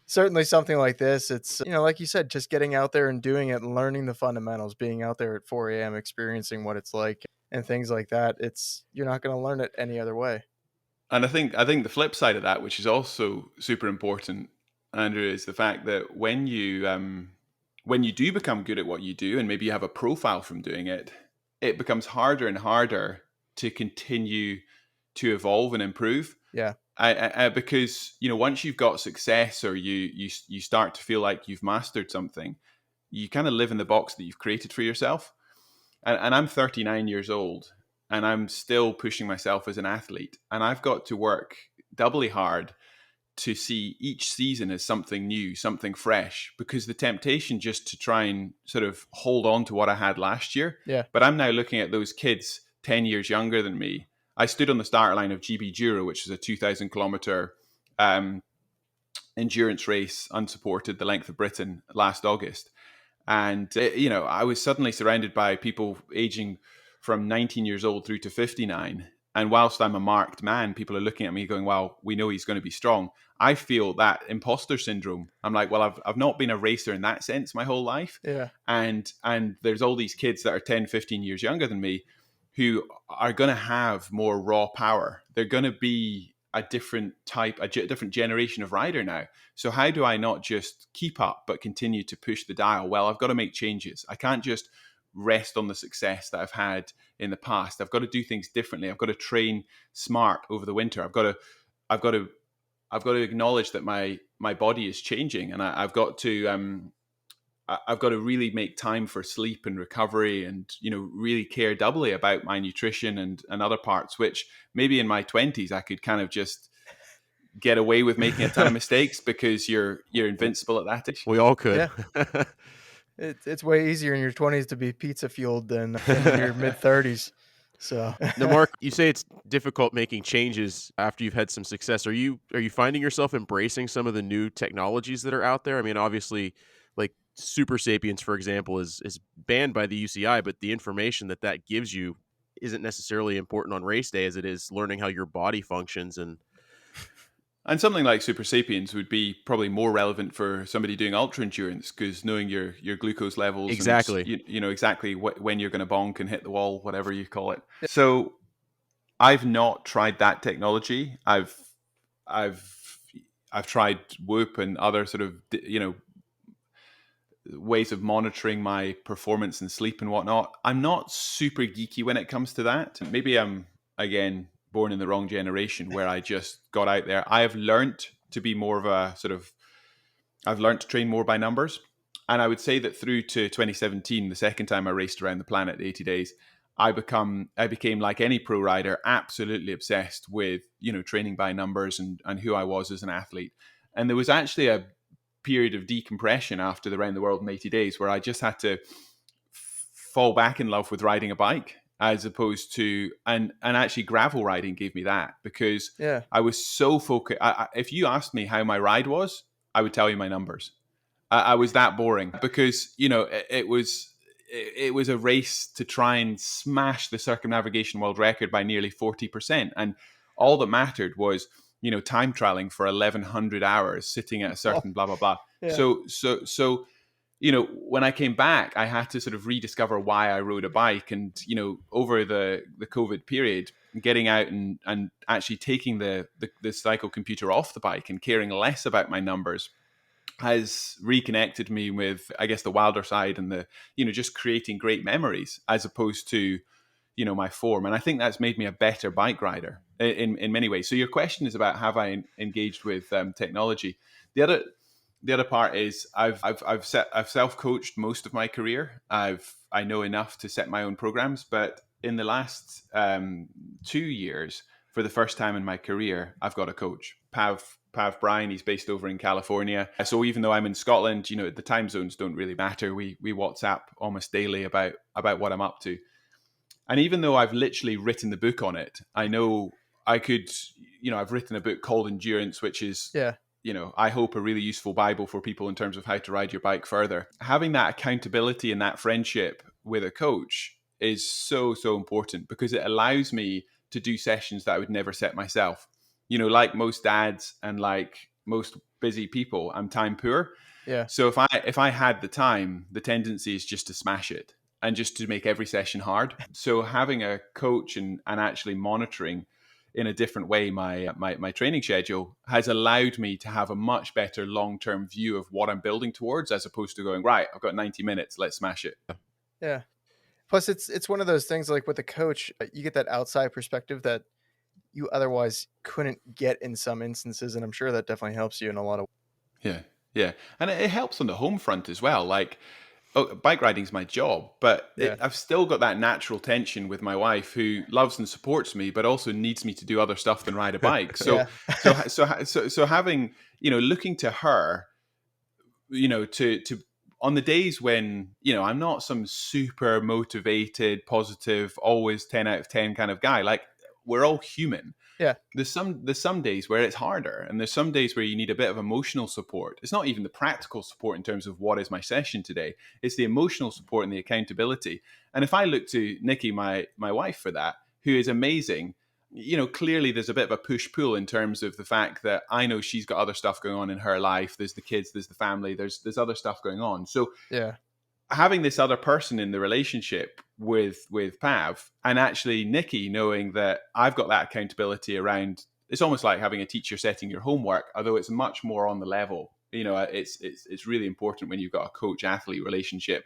[SPEAKER 1] certainly something like this, it's like you said, just getting out there and doing it and learning the fundamentals, being out there at 4 a.m., experiencing what it's like and things like that. You're not going to learn it any other way.
[SPEAKER 3] And I think the flip side of that, which is also super important, Andrew, is the fact that when you do become good at what you do, and maybe you have a profile from doing it, it becomes harder and harder to continue to evolve and improve.
[SPEAKER 1] Yeah.
[SPEAKER 3] Because once you've got success, or you start to feel like you've mastered something, you kind of live in the box that you've created for yourself. And I'm 39 years old, and I'm still pushing myself as an athlete, and I've got to work doubly hard to see each season as something new, something fresh, because the temptation just to try and sort of hold on to what I had last year.
[SPEAKER 1] Yeah.
[SPEAKER 3] But I'm now looking at those kids 10 years younger than me. I stood on the start line of GB Duro, which is a 2,000 kilometer endurance race, unsupported, the length of Britain, last August. And, I was suddenly surrounded by people aging from 19 years old through to 59. And whilst I'm a marked man, people are looking at me going, well, we know he's going to be strong. I feel that imposter syndrome. I'm like, well, I've not been a racer in that sense my whole life.
[SPEAKER 1] Yeah.
[SPEAKER 3] And there's all these kids that are 10, 15 years younger than me who are going to have more raw power. They're going to be a different type, a different generation of rider now. So how do I not just keep up, but continue to push the dial? Well, I've got to make changes. I can't just rest on the success that I've had in the past. I've got to do things differently. I've got to train smart over the winter. I've got to acknowledge that my body is changing, and I've got to really make time for sleep and recovery, and really care doubly about my nutrition and other parts, which maybe in my 20s I could kind of just get away with making a ton of mistakes because you're invincible at that age.
[SPEAKER 4] We all could.
[SPEAKER 1] Yeah. It's way easier in your 20s to be pizza fueled than in your mid 30s. So
[SPEAKER 4] Now, Mark, you say it's difficult making changes after you've had some success. Are you finding yourself embracing some of the new technologies that are out there? I mean, obviously, like Super Sapiens, for example, is banned by the UCI, but the information that gives you isn't necessarily important on race day as it is learning how your body functions.
[SPEAKER 3] And something like Super Sapiens would be probably more relevant for somebody doing ultra endurance, because knowing your glucose levels,
[SPEAKER 4] Exactly.
[SPEAKER 3] and you know exactly when you're going to bonk and hit the wall, whatever you call it. So I've not tried that technology. I've tried Whoop and other sort of ways of monitoring my performance and sleep and whatnot. I'm not super geeky when it comes to that. Maybe I'm again born in the wrong generation where I just got out there. I have learned to be more of a I've learned to train more by numbers. And I would say that through to 2017, the second time I raced around the planet, 80 days, I became like any pro rider, absolutely obsessed with, training by numbers and who I was as an athlete. And there was actually a period of decompression after the Round the World in 80 days where I just had to fall back in love with riding a bike, as opposed to, and actually gravel riding gave me that, because I was so focused. If you asked me how my ride was, I would tell you my numbers. I was that boring, because, it was a race to try and smash the circumnavigation world record by nearly 40%. And all that mattered was, time trialing for 1,100 hours, sitting at a certain blah, blah, blah.
[SPEAKER 1] Yeah.
[SPEAKER 3] So, when I came back, I had to sort of rediscover why I rode a bike. And, over the COVID period, getting out and actually taking the cycle computer off the bike and caring less about my numbers has reconnected me with, I guess, the wilder side and the, just creating great memories, as opposed to, my form. And I think that's made me a better bike rider in many ways. So your question is about, have I engaged with technology? The other part is I've self-coached most of my career. I know enough to set my own programs, but in the last 2 years, for the first time in my career, I've got a coach. Pav Bryan, he's based over in California. So even though I'm in Scotland, you know, the time zones don't really matter. We WhatsApp almost daily about what I'm up to. And even though I've literally written the book on it, I know I could, you know, I've written a book called Endurance, which is, you know, I hope a really useful Bible for people in terms of how to ride your bike further. Having that accountability and that friendship with a coach is so, so important, because it allows me to do sessions that I would never set myself. You know, like most dads and like most busy people, I'm time poor.
[SPEAKER 1] Yeah.
[SPEAKER 3] So if I had the time, the tendency is just to smash it and just to make every session hard. So having a coach and actually monitoring in a different way my training schedule has allowed me to have a much better long-term view of what I'm building towards, as opposed to going, right, I've got 90 minutes, let's smash it.
[SPEAKER 1] Yeah. Plus it's one of those things, like with a coach, you get that outside perspective that you otherwise couldn't get in some instances. And I'm sure that definitely helps you in a lot of.
[SPEAKER 3] Yeah. And it helps on the home front as well. Like, bike riding is my job, but I've still got that natural tension with my wife, who loves and supports me, but also needs me to do other stuff than ride a bike. So, so having, you know, looking to her, you know, to on the days when, you know, I'm not some super motivated, positive, always 10 out of 10 kind of guy. Like, we're all human.
[SPEAKER 1] Yeah.
[SPEAKER 3] There's some days where it's harder, and there's some days where you need a bit of emotional support. It's not even the practical support in terms of what is my session today. It's the emotional support and the accountability. And if I look to Nicci, my wife, for that, who is amazing, you know, clearly there's a bit of a push-pull in terms of the fact that I know she's got other stuff going on in her life. There's the kids, there's the family, there's other stuff going on. So having this other person in the relationship with Pav, and actually Nicci knowing that I've got that accountability around, it's almost like having a teacher setting your homework, although it's much more on the level. You know, it's really important when you've got a coach-athlete relationship.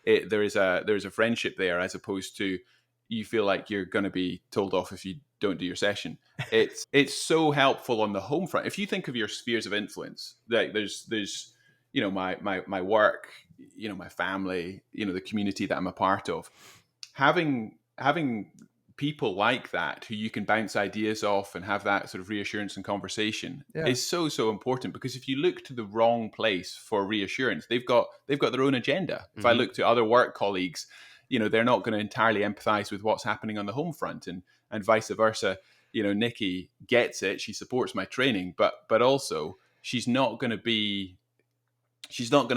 [SPEAKER 3] There is a friendship there, as opposed to you feel like you're going to be told off if you don't do your session. It's so helpful on the home front. If you think of your spheres of influence, like there's you know, my work, you know, my family, you know, the community that I'm a part of, having people like that who you can bounce ideas off and have that sort of reassurance and conversation is so, so important. Because if you look to the wrong place for reassurance, they've got their own agenda. Mm-hmm. If I look to other work colleagues, you know, they're not going to entirely empathize with what's happening on the home front, and vice versa. You know, Nicci gets it. She supports my training, but also she's not going to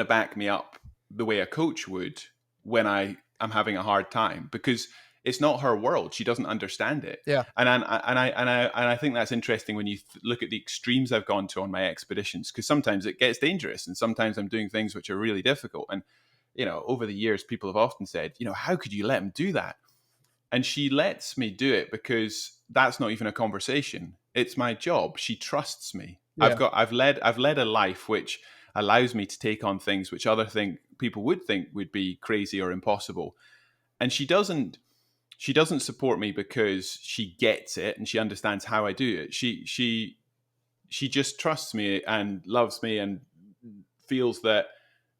[SPEAKER 3] back me up the way a coach would when I'm having a hard time, because it's not her world. She doesn't understand it.
[SPEAKER 1] Yeah.
[SPEAKER 3] And I think that's interesting when you look at the extremes I've gone to on my expeditions, because sometimes it gets dangerous, and sometimes I'm doing things which are really difficult. And, you know, over the years, people have often said, you know, how could you let him do that? And she lets me do it because that's not even a conversation. It's my job. She trusts me. Yeah. I've led a life which allows me to take on things which people would think would be crazy or impossible. And she doesn't support me because she gets it and she understands how I do it. She just trusts me and loves me and feels that,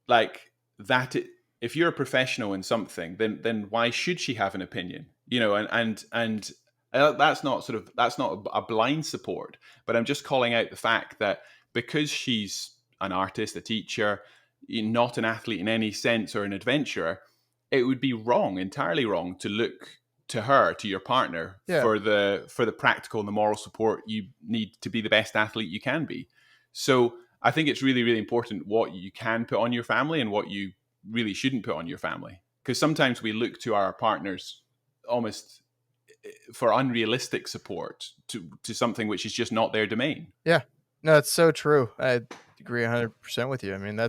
[SPEAKER 3] like, that if you're a professional in something, then why should she have an opinion? You know, and that's not a blind support, but I'm just calling out the fact that because she's an artist, a teacher, not an athlete in any sense or an adventurer, it would be entirely wrong to look to her, to your partner, for the practical and the moral support you need to be the best athlete you can be. So I think it's really, really important what you can put on your family and what you really shouldn't put on your family. Because sometimes we look to our partners almost for unrealistic support to something which is just not their domain.
[SPEAKER 1] Yeah. No, it's so true. I agree 100% with you. I mean,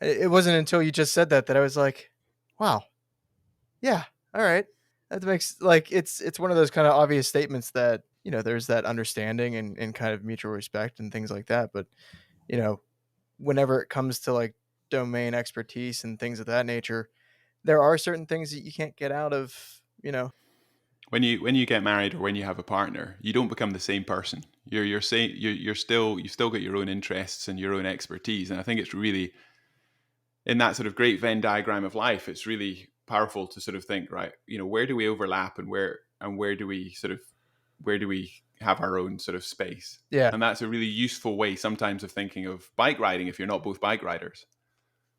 [SPEAKER 1] it wasn't until you just said that I was like, wow. Yeah. All right. That makes, like, it's one of those kind of obvious statements that, you know, there's that understanding and kind of mutual respect and things like that. But, you know, whenever it comes to like domain expertise and things of that nature, there are certain things that you can't get out of, you know.
[SPEAKER 3] When you get married or when you have a partner, you don't become the same person. You've still got your own interests and your own expertise. And I think it's really, in that sort of great Venn diagram of life, it's really powerful to sort of think, right, where do we overlap, and where do we have our own sort of space?
[SPEAKER 1] Yeah.
[SPEAKER 3] And that's a really useful way sometimes of thinking of bike riding if you're not both bike riders.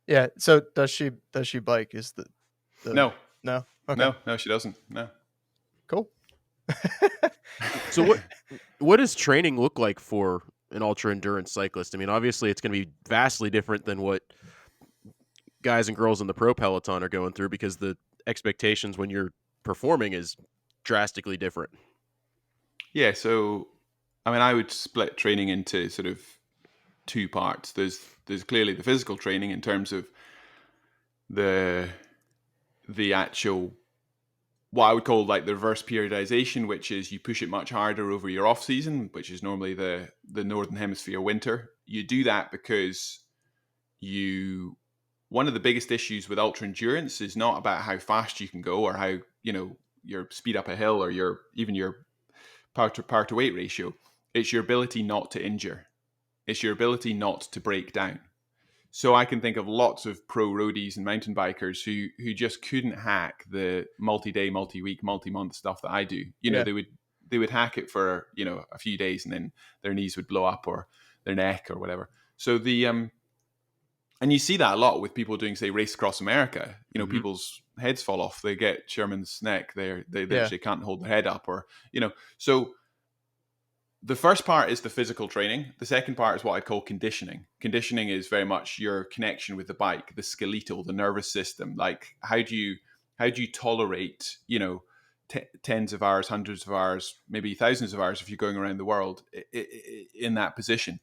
[SPEAKER 1] Yeah. So does she bike? Is the
[SPEAKER 3] No.
[SPEAKER 1] Okay.
[SPEAKER 3] No, she doesn't. No.
[SPEAKER 1] Cool.
[SPEAKER 4] So what does training look like for an ultra endurance cyclist? I mean, obviously it's going to be vastly different than what guys and girls in the pro peloton are going through, because the expectations when you're performing is drastically different.
[SPEAKER 3] Yeah, so I mean, I would split training into sort of two parts. There's clearly the physical training in terms of the actual, what I would call like the reverse periodization, which is you push it much harder over your off season, which is normally the northern hemisphere winter. You do that because one of the biggest issues with ultra endurance is not about how fast you can go, or how your speed up a hill, or your power to weight ratio. It's your ability not to injure. It's your ability not to break down. So I can think of lots of pro roadies and mountain bikers who just couldn't hack the multi-day, multi-week, multi-month stuff that I do. They would hack it for a few days, and then their knees would blow up, or their neck, or whatever. So and you see that a lot with people doing, say, Race Across America. People's heads fall off. They get Sherman's neck. They literally can't hold their head up, or So the first part is the physical training. The second part is what I call conditioning. Conditioning is very much your connection with the bike, the skeletal, the nervous system. Like how do you tolerate tens of hours, hundreds of hours, maybe thousands of hours if you're going around the world in that position.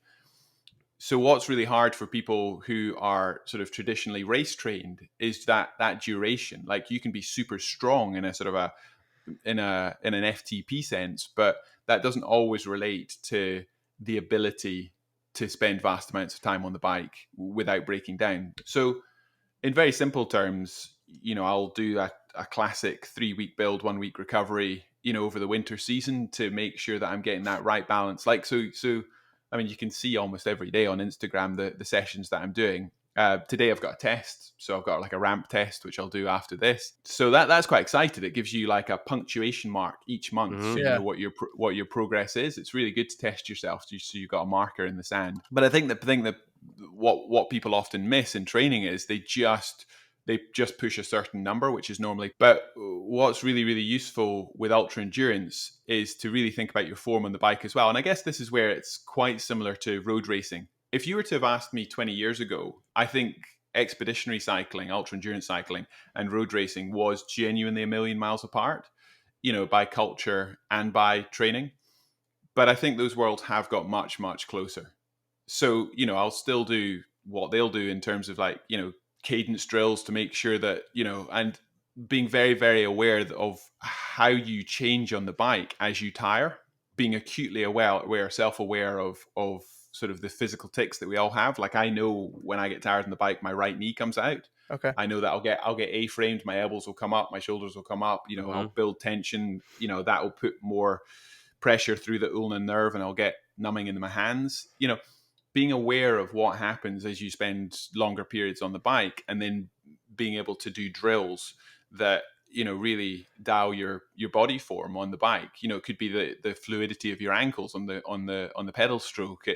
[SPEAKER 3] So what's really hard for people who are sort of traditionally race trained is that duration. Like you can be super strong in a sort of in an FTP sense, but that doesn't always relate to the ability to spend vast amounts of time on the bike without breaking down. So in very simple terms, I'll do a classic 3-week build, 1-week recovery, over the winter season to make sure that I'm getting that right balance. Like, so I mean, you can see almost every day on Instagram the sessions that I'm doing. Today I've got a test, so I've got like a ramp test, which I'll do after this. So that's quite excited. It gives you like a punctuation mark each month, so you know what your progress is. It's really good to test yourself, so you've got a marker in the sand. But I think the thing that what people often miss in training is they just push a certain number, which is normally. But what's really, really useful with ultra endurance is to really think about your form on the bike as well. And I guess this is where it's quite similar to road racing. If you were to have asked me 20 years ago, I think expeditionary cycling, ultra endurance cycling, and road racing was genuinely a million miles apart, by culture and by training. But I think those worlds have got much, much closer. So, I'll still do what they'll do in terms of like, cadence drills to make sure that, and being very, very aware of how you change on the bike as you tire, being acutely aware, self-aware of sort of the physical tics that we all have. Like I know when I get tired on the bike, my right knee comes out.
[SPEAKER 1] Okay.
[SPEAKER 3] I know that I'll get A-framed, my elbows will come up, my shoulders will come up, I'll build tension, that will put more pressure through the ulnar nerve, and I'll get numbing in my hands. Being aware of what happens as you spend longer periods on the bike, and then being able to do drills that really dial your body form on the bike. It could be the fluidity of your ankles on the pedal stroke.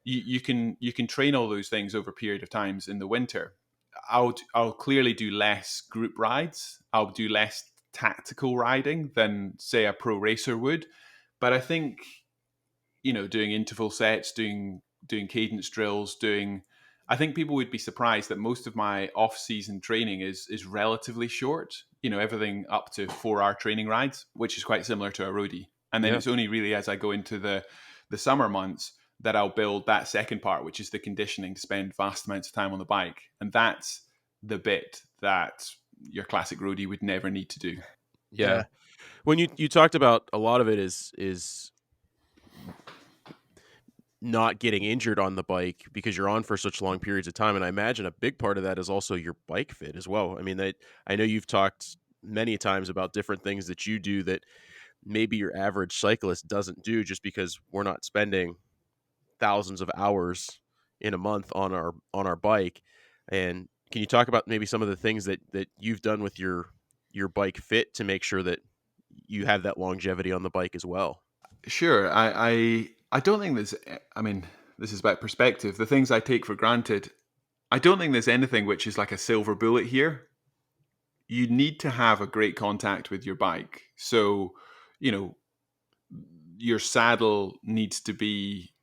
[SPEAKER 3] You can train all those things over a period of times in the winter. I'll clearly do less group rides. I'll do less tactical riding than say a pro racer would, but I think doing interval sets, doing cadence drills, I think people would be surprised that most of my off-season training is relatively short. Everything up to 4-hour training rides, which is quite similar to a roadie. And then it's only really as I go into the summer months that I'll build that second part, which is the conditioning, to spend vast amounts of time on the bike. And that's the bit that your classic roadie would never need to do.
[SPEAKER 4] Yeah. When you talked about a lot of it is not getting injured on the bike because you're on for such long periods of time. And I imagine a big part of that is also your bike fit as well. I mean, I know you've talked many times about different things that you do that maybe your average cyclist doesn't do, just because we're not spending thousands of hours in a month on our bike. And Can you talk about maybe some of the things that you've done with your bike fit to make sure that you have that longevity on the bike as well?
[SPEAKER 3] Sure. I don't think there's. I mean, this is about perspective. The things I take for granted. I don't think there's anything which is like a silver bullet here. You need to have a great contact with your bike. So, you know, your saddle needs to be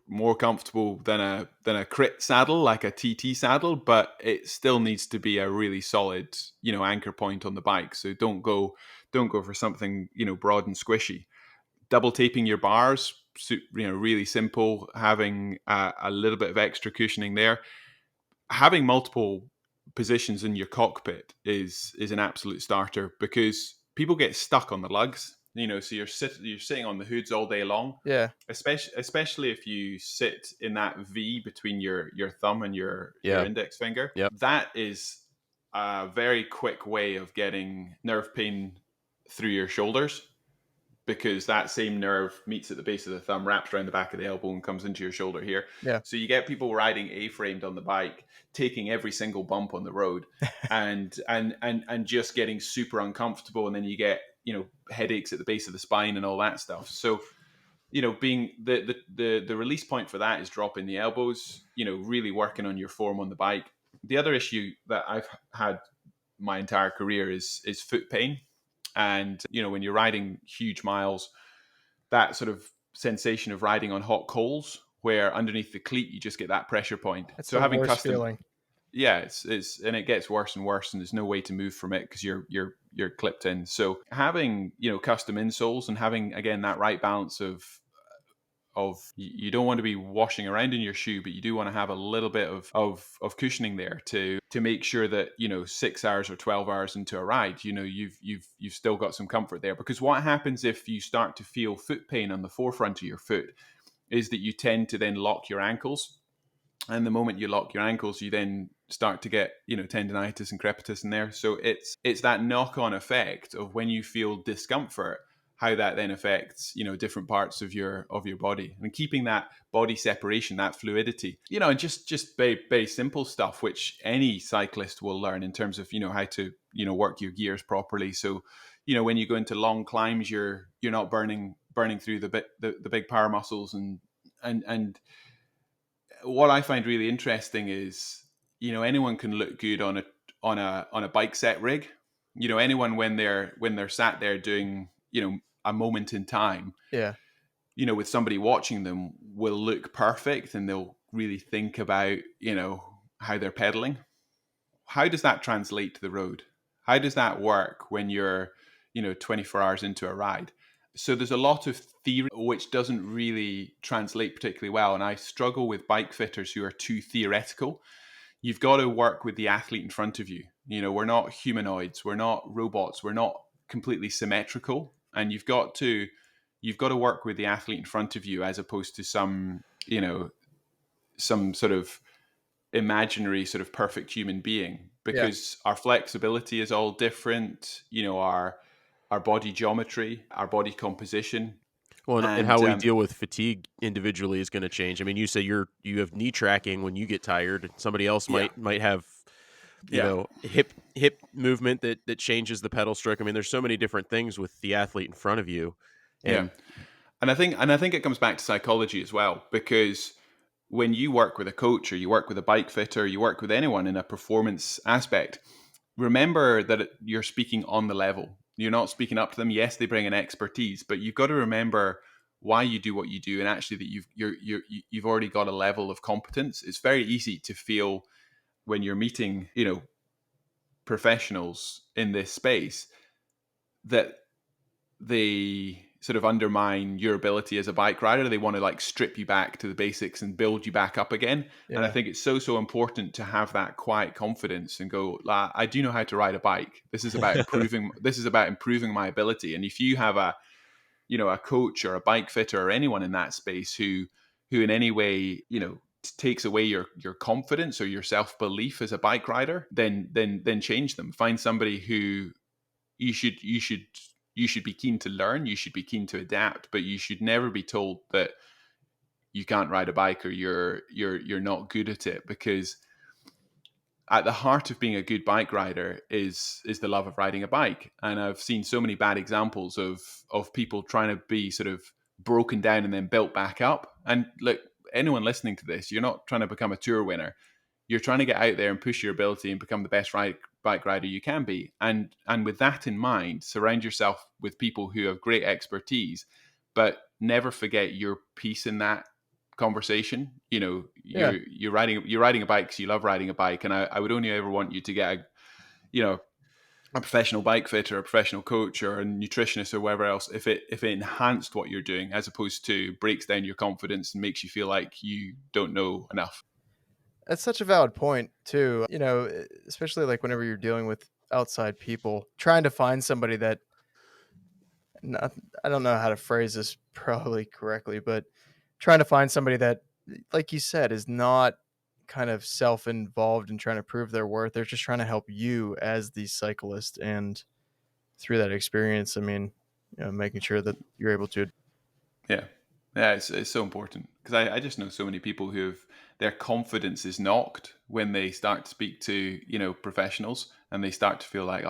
[SPEAKER 3] more comfortable than a crit saddle, like a TT saddle, but it still needs to be a really solid, anchor point on the bike. So don't go for something, broad and squishy. Double taping your bars, really simple. Having a little bit of extra cushioning there. Having multiple positions in your cockpit is an absolute starter, because people get stuck on the lugs. So you're sitting on the hoods all day long.
[SPEAKER 1] Yeah.
[SPEAKER 3] Especially if you sit in that V between your thumb and your index finger.
[SPEAKER 4] Yep.
[SPEAKER 3] That is a very quick way of getting nerve pain through your shoulders, because that same nerve meets at the base of the thumb, wraps around the back of the elbow, and comes into your shoulder here.
[SPEAKER 1] Yeah.
[SPEAKER 3] So you get people riding A-framed on the bike, taking every single bump on the road, and just getting super uncomfortable, and then you get headaches at the base of the spine and all that stuff. So being the release point for that is dropping the elbows. Really working on your form on the bike. The other issue that I've had my entire career is foot pain. And, when you're riding huge miles, that sort of sensation of riding on hot coals, where underneath the cleat, you just get that pressure point.
[SPEAKER 1] That's
[SPEAKER 3] So
[SPEAKER 1] the
[SPEAKER 3] having
[SPEAKER 1] worst
[SPEAKER 3] custom,
[SPEAKER 1] feeling.
[SPEAKER 3] yeah, it's and it gets worse and worse, and there's no way to move from it because you're clipped in. So having, custom insoles, and having, again, that right balance of you don't want to be washing around in your shoe, but you do want to have a little bit of cushioning there to make sure that 6 hours or 12 hours into a ride, you've still got some comfort there. Because what happens if you start to feel foot pain on the forefront of your foot is that you tend to then lock your ankles, and the moment you lock your ankles, you then start to get tendinitis and crepitus in there. So it's that knock-on effect of when you feel discomfort, how that then affects different parts of your body, and keeping that body separation, that fluidity, and just very, very simple stuff which any cyclist will learn in terms of how to work your gears properly. So when you go into long climbs, you're not burning through the big power muscles, and what I find really interesting is anyone can look good on a bike set rig. Anyone when they're sat there doing a moment in time,
[SPEAKER 1] Yeah.
[SPEAKER 3] with somebody watching them, will look perfect, and they'll really think about how they're pedaling. How does that translate to the road? How does that work when you're 24 hours into a ride? So there's a lot of theory which doesn't really translate particularly well, and I struggle with bike fitters who are too theoretical. You've got to work with the athlete in front of you. We're not humanoids, we're not robots, we're not completely symmetrical, and you've got to work with the athlete in front of you, as opposed to some sort of imaginary sort of perfect human being, because our flexibility is all different, our body geometry, our body composition.
[SPEAKER 4] Well, and how we deal with fatigue individually is going to change. I mean, you say you have knee tracking when you get tired, and somebody else might have hip movement that changes the pedal stroke. I mean, there's so many different things with the athlete in front of you. And
[SPEAKER 3] I think it comes back to psychology as well, because when you work with a coach, or you work with a bike fitter, you work with anyone in a performance aspect, remember that you're speaking on the level. You're not speaking up to them. Yes, they bring an expertise, but you've got to remember why you do what you do, and actually that you've already got a level of competence. It's very easy to feel when you're meeting professionals in this space that they sort of undermine your ability as a bike rider. They want to strip you back to the basics and build you back up again. Yeah. And I think it's so important to have that quiet confidence and go, I do know how to ride a bike. This is about improving my ability. And if you have a coach or a bike fitter or anyone in that space who in any way, takes away your confidence or your self-belief as a bike rider, then change them. Find somebody who you should be keen to learn, you should be keen to adapt, but you should never be told that you can't ride a bike or you're not good at it, because at the heart of being a good bike rider is the love of riding a bike. And I've seen so many bad examples of people trying to be sort of broken down and then built back up. And look, anyone listening to this, you're not trying to become a tour winner. You're trying to get out there and push your ability and become the best bike rider you can be. And with that in mind, surround yourself with people who have great expertise, but never forget your piece in that conversation. You know, you're riding a bike because you love riding a bike, and I would only ever want you to get a professional bike fitter, a professional coach, or a nutritionist, or whatever else if it enhanced what you're doing, as opposed to breaks down your confidence and makes you feel like you don't know enough.
[SPEAKER 1] That's such a valid point too. Especially like whenever you're dealing with outside people, trying to find somebody that, I don't know how to phrase this probably correctly, but trying to find somebody that, like you said, is not kind of self-involved in trying to prove their worth. They're just trying to help you as the cyclist, and through that experience, I mean, making sure that you're able to.
[SPEAKER 3] Yeah, it's so important, because I just know so many people their confidence is knocked when they start to speak to professionals, and they start to feel like,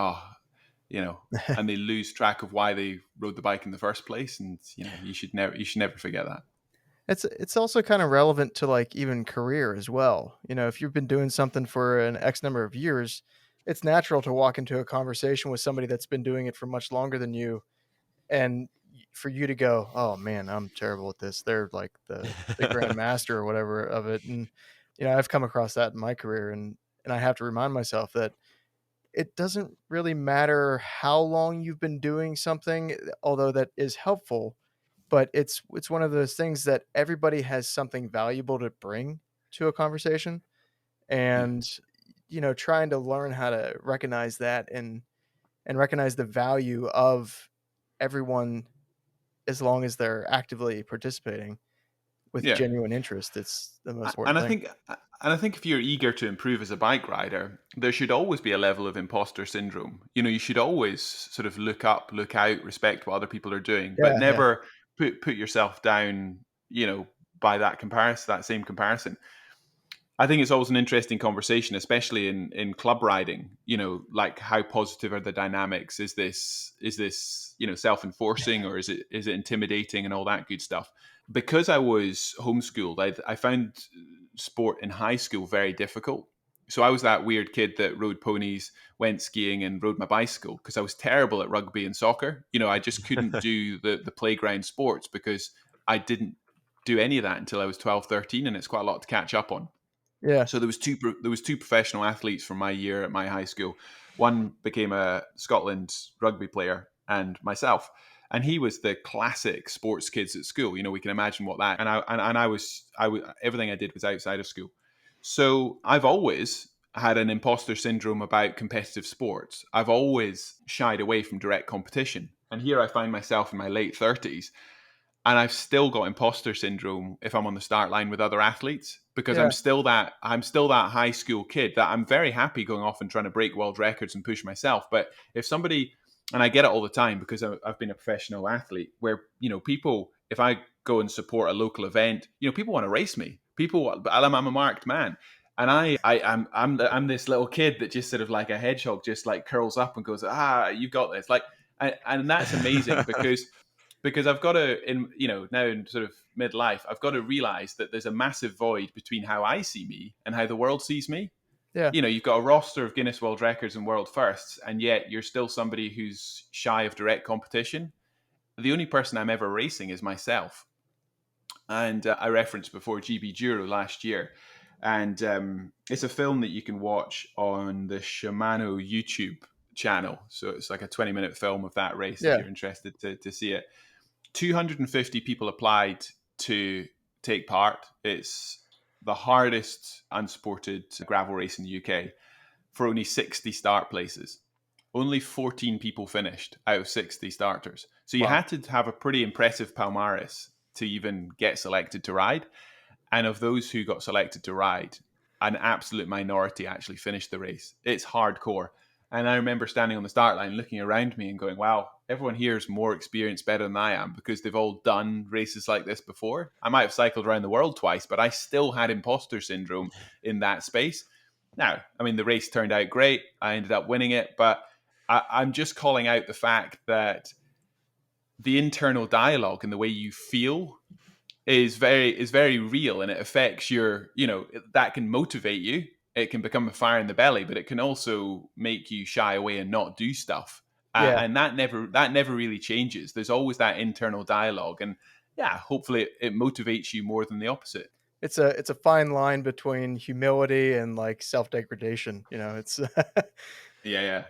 [SPEAKER 3] and they lose track of why they rode the bike in the first place. And you should never forget that.
[SPEAKER 1] It's also kind of relevant to like even career as well. If you've been doing something for an X number of years, it's natural to walk into a conversation with somebody that's been doing it for much longer than you, and for you to go, "Oh man, I'm terrible at this." They're like the grand master or whatever of it. And I've come across that in my career, and I have to remind myself that it doesn't really matter how long you've been doing something, although that is helpful. But it's one of those things that everybody has something valuable to bring to a conversation,
[SPEAKER 3] Yeah.
[SPEAKER 1] and trying to learn how to recognize that, and recognize the value of everyone, as long as they're actively participating with
[SPEAKER 3] Yeah.
[SPEAKER 1] genuine interest. It's the most
[SPEAKER 3] And
[SPEAKER 1] important
[SPEAKER 3] I
[SPEAKER 1] thing.
[SPEAKER 3] think if you're eager to improve as a bike rider, there should always be a level of imposter syndrome. You should always sort of look up, look out, respect what other people are doing, but
[SPEAKER 1] Yeah.
[SPEAKER 3] never put yourself down, by that same comparison. I think it's always an interesting conversation, especially in club riding. Like, how positive are the dynamics? Is this self-enforcing, or is it intimidating, and all that good stuff? Because I was homeschooled, I found sport in high school very difficult. So I was that weird kid that rode ponies, went skiing, and rode my bicycle, because I was terrible at rugby and soccer. I just couldn't do the playground sports, because I didn't do any of that until I was 12, 13, and it's quite a lot to catch up on.
[SPEAKER 1] Yeah.
[SPEAKER 3] So there was two professional athletes from my year at my high school. One became a Scotland rugby player, and myself. And he was the classic sports kids at school. We can imagine what that. And I was everything I did was outside of school. So I've always had an imposter syndrome about competitive sports. I've always shied away from direct competition. And here I find myself in my late 30s, and I've still got imposter syndrome if I'm on the start line with other athletes, because
[SPEAKER 1] Yeah.
[SPEAKER 3] I'm still that high school kid that I'm very happy going off and trying to break world records and push myself. But if somebody, and I get it all the time, because I've been a professional athlete, where people, if I go and support a local event, people want to race me. I'm a marked man. And I'm this little kid that just sort of like a hedgehog, just like curls up and goes, you've got this. Like, and that's amazing, because I've got to, now in sort of midlife, I've got to realize that there's a massive void between how I see me and how the world sees me.
[SPEAKER 1] Yeah.
[SPEAKER 3] You've got a roster of Guinness World Records and world firsts, and yet you're still somebody who's shy of direct competition. The only person I'm ever racing is myself. And I referenced before GB Duro last year. And it's a film that you can watch on the Shimano YouTube channel. So it's like a 20-minute film of that race, if
[SPEAKER 1] Yeah.
[SPEAKER 3] you're interested to see it. 250 people applied to take part. It's the hardest unsupported gravel race in the UK, for only 60 start places. Only 14 people finished out of 60 starters. So you
[SPEAKER 1] Wow.
[SPEAKER 3] had to have a pretty impressive palmares to even get selected to ride. And of those who got selected to ride, an absolute minority actually finished the race. It's hardcore. And I remember standing on the start line, looking around me and going, wow, everyone here is more experienced, better than I am, because they've all done races like this before. I might have cycled around the world twice, but I still had imposter syndrome in that space. Now, I mean, the race turned out great. I ended up winning it, but I'm just calling out the fact that the internal dialogue and the way you feel is very real, and it affects your, that can motivate you. It can become a fire in the belly, but it can also make you shy away and not do stuff.
[SPEAKER 1] Yeah.
[SPEAKER 3] And that never really changes. There's always that internal dialogue, and yeah, hopefully it motivates you more than the opposite.
[SPEAKER 1] It's a fine line between humility and like self-degradation, it's
[SPEAKER 3] Yeah.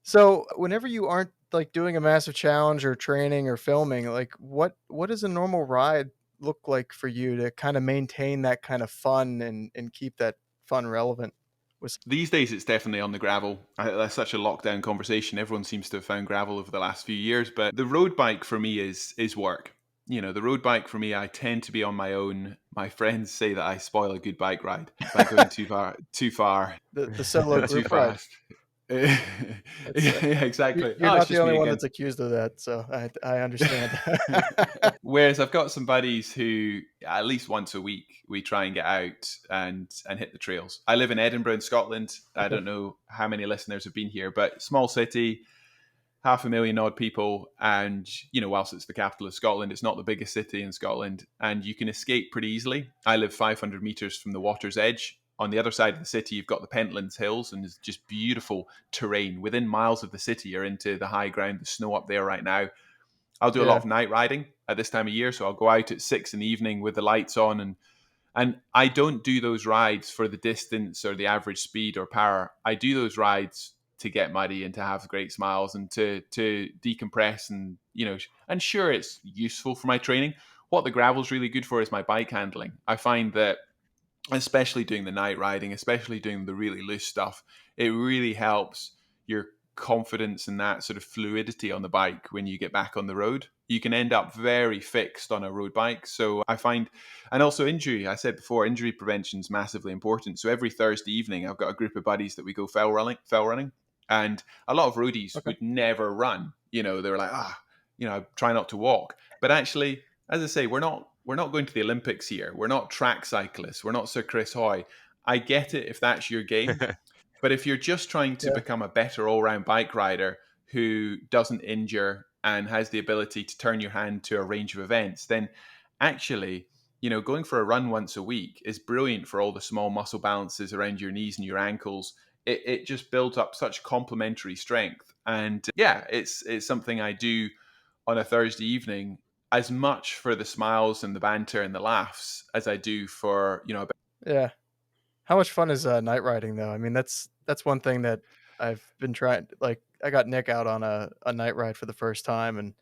[SPEAKER 1] So, whenever you aren't like doing a massive challenge or training or filming, like what does a normal ride look like for you to kind of maintain that kind of fun and keep that fun relevant? With
[SPEAKER 3] These days, it's definitely on the gravel. That's such a lockdown conversation. Everyone seems to have found gravel over the last few years, but the road bike for me is work. The road bike for me, I tend to be on my own. My friends say that I spoil a good bike ride by going too far,
[SPEAKER 1] the solo
[SPEAKER 3] too
[SPEAKER 1] group ride.
[SPEAKER 3] fast. Yeah,
[SPEAKER 1] That's
[SPEAKER 3] exactly.
[SPEAKER 1] you're
[SPEAKER 3] It's
[SPEAKER 1] not the
[SPEAKER 3] just
[SPEAKER 1] only
[SPEAKER 3] me
[SPEAKER 1] one
[SPEAKER 3] again.
[SPEAKER 1] that's accused of that, so I understand.
[SPEAKER 3] Whereas I've got some buddies who at least once a week we try and get out and hit the trails. I live in Edinburgh in Scotland. I
[SPEAKER 1] Okay.
[SPEAKER 3] don't know how many listeners have been here, but small city, 500,000 odd people, and whilst it's the capital of Scotland, it's not the biggest city in Scotland, and you can escape pretty easily. I live 500 meters from the water's edge. On the other side of the city, you've got the Pentlands Hills, and it's just beautiful terrain. Within miles of the city, you're into the high ground, the snow up there right now. I'll do a lot
[SPEAKER 1] Yeah.
[SPEAKER 3] of night riding at this time of year, so I'll go out at 6 in the evening with the lights on, and I don't do those rides for the distance or the average speed or power. I do those rides to get muddy and to have great smiles and to decompress, and and sure, it's useful for my training. What the gravel's really good for is my bike handling. I find that, especially doing the night riding, especially doing the really loose stuff, it really helps your confidence and that sort of fluidity on the bike when you get back on the road. You can end up very fixed on a road bike. So I find, and also injury, I said before, injury prevention is massively important. So every Thursday evening, I've got a group of buddies that we go fell running. And a lot of roadies
[SPEAKER 1] Okay.
[SPEAKER 3] would never run. They were like, I try not to walk. But actually, as I say, we're not going to the Olympics here. We're not track cyclists. We're not Sir Chris Hoy. I get it if that's your game. But if you're just trying to
[SPEAKER 1] Yeah.
[SPEAKER 3] become a better all-round bike rider who doesn't injure and has the ability to turn your hand to a range of events, then actually, going for a run once a week is brilliant for all the small muscle balances around your knees and your ankles. It just builds up such complementary strength. And yeah, it's something I do on a Thursday evening as much for the smiles and the banter and the laughs as I do for,
[SPEAKER 1] Yeah. How much fun is night riding though? I mean, that's one thing that I've been trying. Like, I got Nick out on a night ride for the first time, and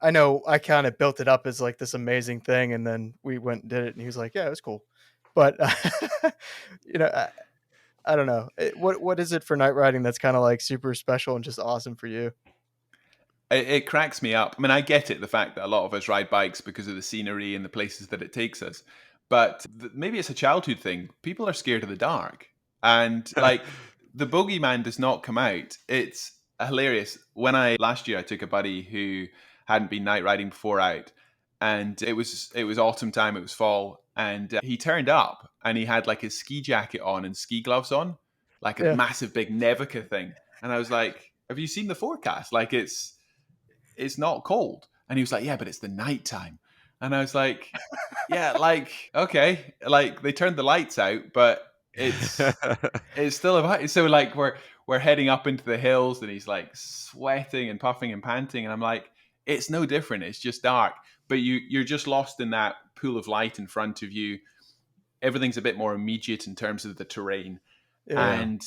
[SPEAKER 1] I know I kind of built it up as like this amazing thing, and then we went and did it, and he was like, "Yeah, it was cool," but you know, I don't know. What is it for night riding that's kind of like super special and just awesome for you?
[SPEAKER 3] it cracks me up. I mean, I get it, the fact that a lot of us ride bikes because of the scenery and the places that it takes us. But maybe it's a childhood thing. People are scared of the dark. And like the bogeyman does not come out. It's hilarious. Last year I took a buddy who hadn't been night riding before out, and it was autumn time, it was fall, and he turned up and he had like his ski jacket on and ski gloves on, like a
[SPEAKER 1] Yeah.
[SPEAKER 3] massive big Nevica thing. And I was like, have you seen the forecast? Like it's not cold. And he was like, yeah, but it's the nighttime. And I was like, yeah, like, okay. Like they turned the lights out, but it's still about. So like we're heading up into the hills and he's like sweating and puffing and panting. And I'm like, it's no different. It's just dark. But you're just lost in that pool of light in front of you. Everything's a bit more immediate in terms of the terrain.
[SPEAKER 1] Yeah.
[SPEAKER 3] And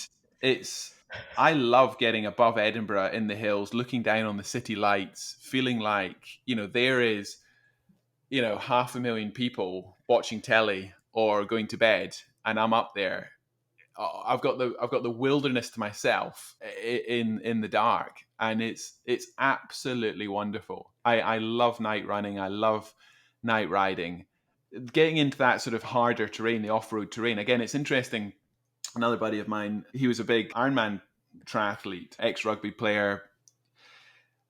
[SPEAKER 3] I love getting above Edinburgh in the hills, looking down on the city lights, feeling like, there is, 500,000 people watching telly or going to bed, and I'm up there. I've got the wilderness to myself in the dark, and it's absolutely wonderful. I love night running. I love night riding. Getting into that sort of harder terrain, the off-road terrain. Again, it's interesting. Another buddy of mine, he was a big Ironman triathlete, ex-rugby player.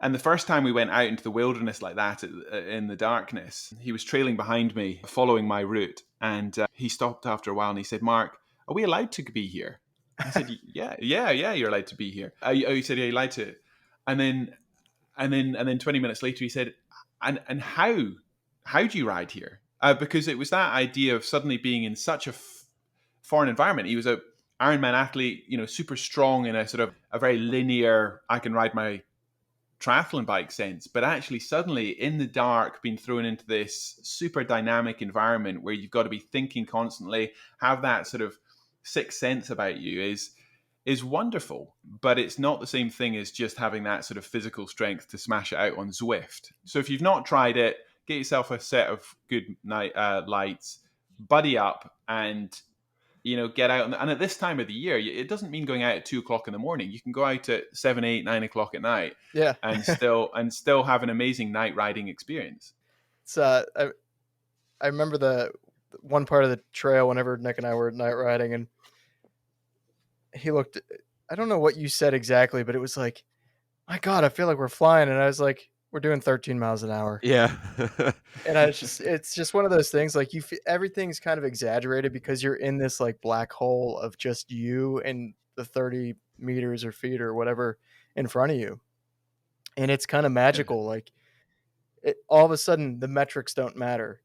[SPEAKER 3] And the first time we went out into the wilderness like that in the darkness, he was trailing behind me, following my route. And he stopped after a while and he said, "Mark, are we allowed to be here?" I said, yeah, you're allowed to be here. He said, "Yeah, you're allowed to." And then 20 minutes later, he said, and how do you ride here? Because it was that idea of suddenly being in such a foreign environment. He was a Ironman athlete, super strong in a sort of a very linear, I can ride my triathlon bike sense, but actually suddenly in the dark being thrown into this super dynamic environment where you've got to be thinking constantly, have that sort of sixth sense about you is wonderful, but it's not the same thing as just having that sort of physical strength to smash it out on Zwift. So if you've not tried it, get yourself a set of good night lights, buddy up, and get out. And at this time of the year, it doesn't mean going out at 2:00 in the morning. You can go out at 7, 8, 9 o'clock at night,
[SPEAKER 1] Yeah.
[SPEAKER 3] and still have an amazing night riding experience.
[SPEAKER 1] It's I remember the one part of the trail whenever Nick and I were night riding, and he looked. I don't know what you said exactly, but it was like, "My God, I feel like we're flying," and I was like, "We're doing 13 miles an hour."
[SPEAKER 4] Yeah.
[SPEAKER 1] And it's just one of those things, like everything's kind of exaggerated because you're in this like black hole of just you and the 30 meters or feet or whatever in front of you. And it's kind of magical. Like all of a sudden the metrics don't matter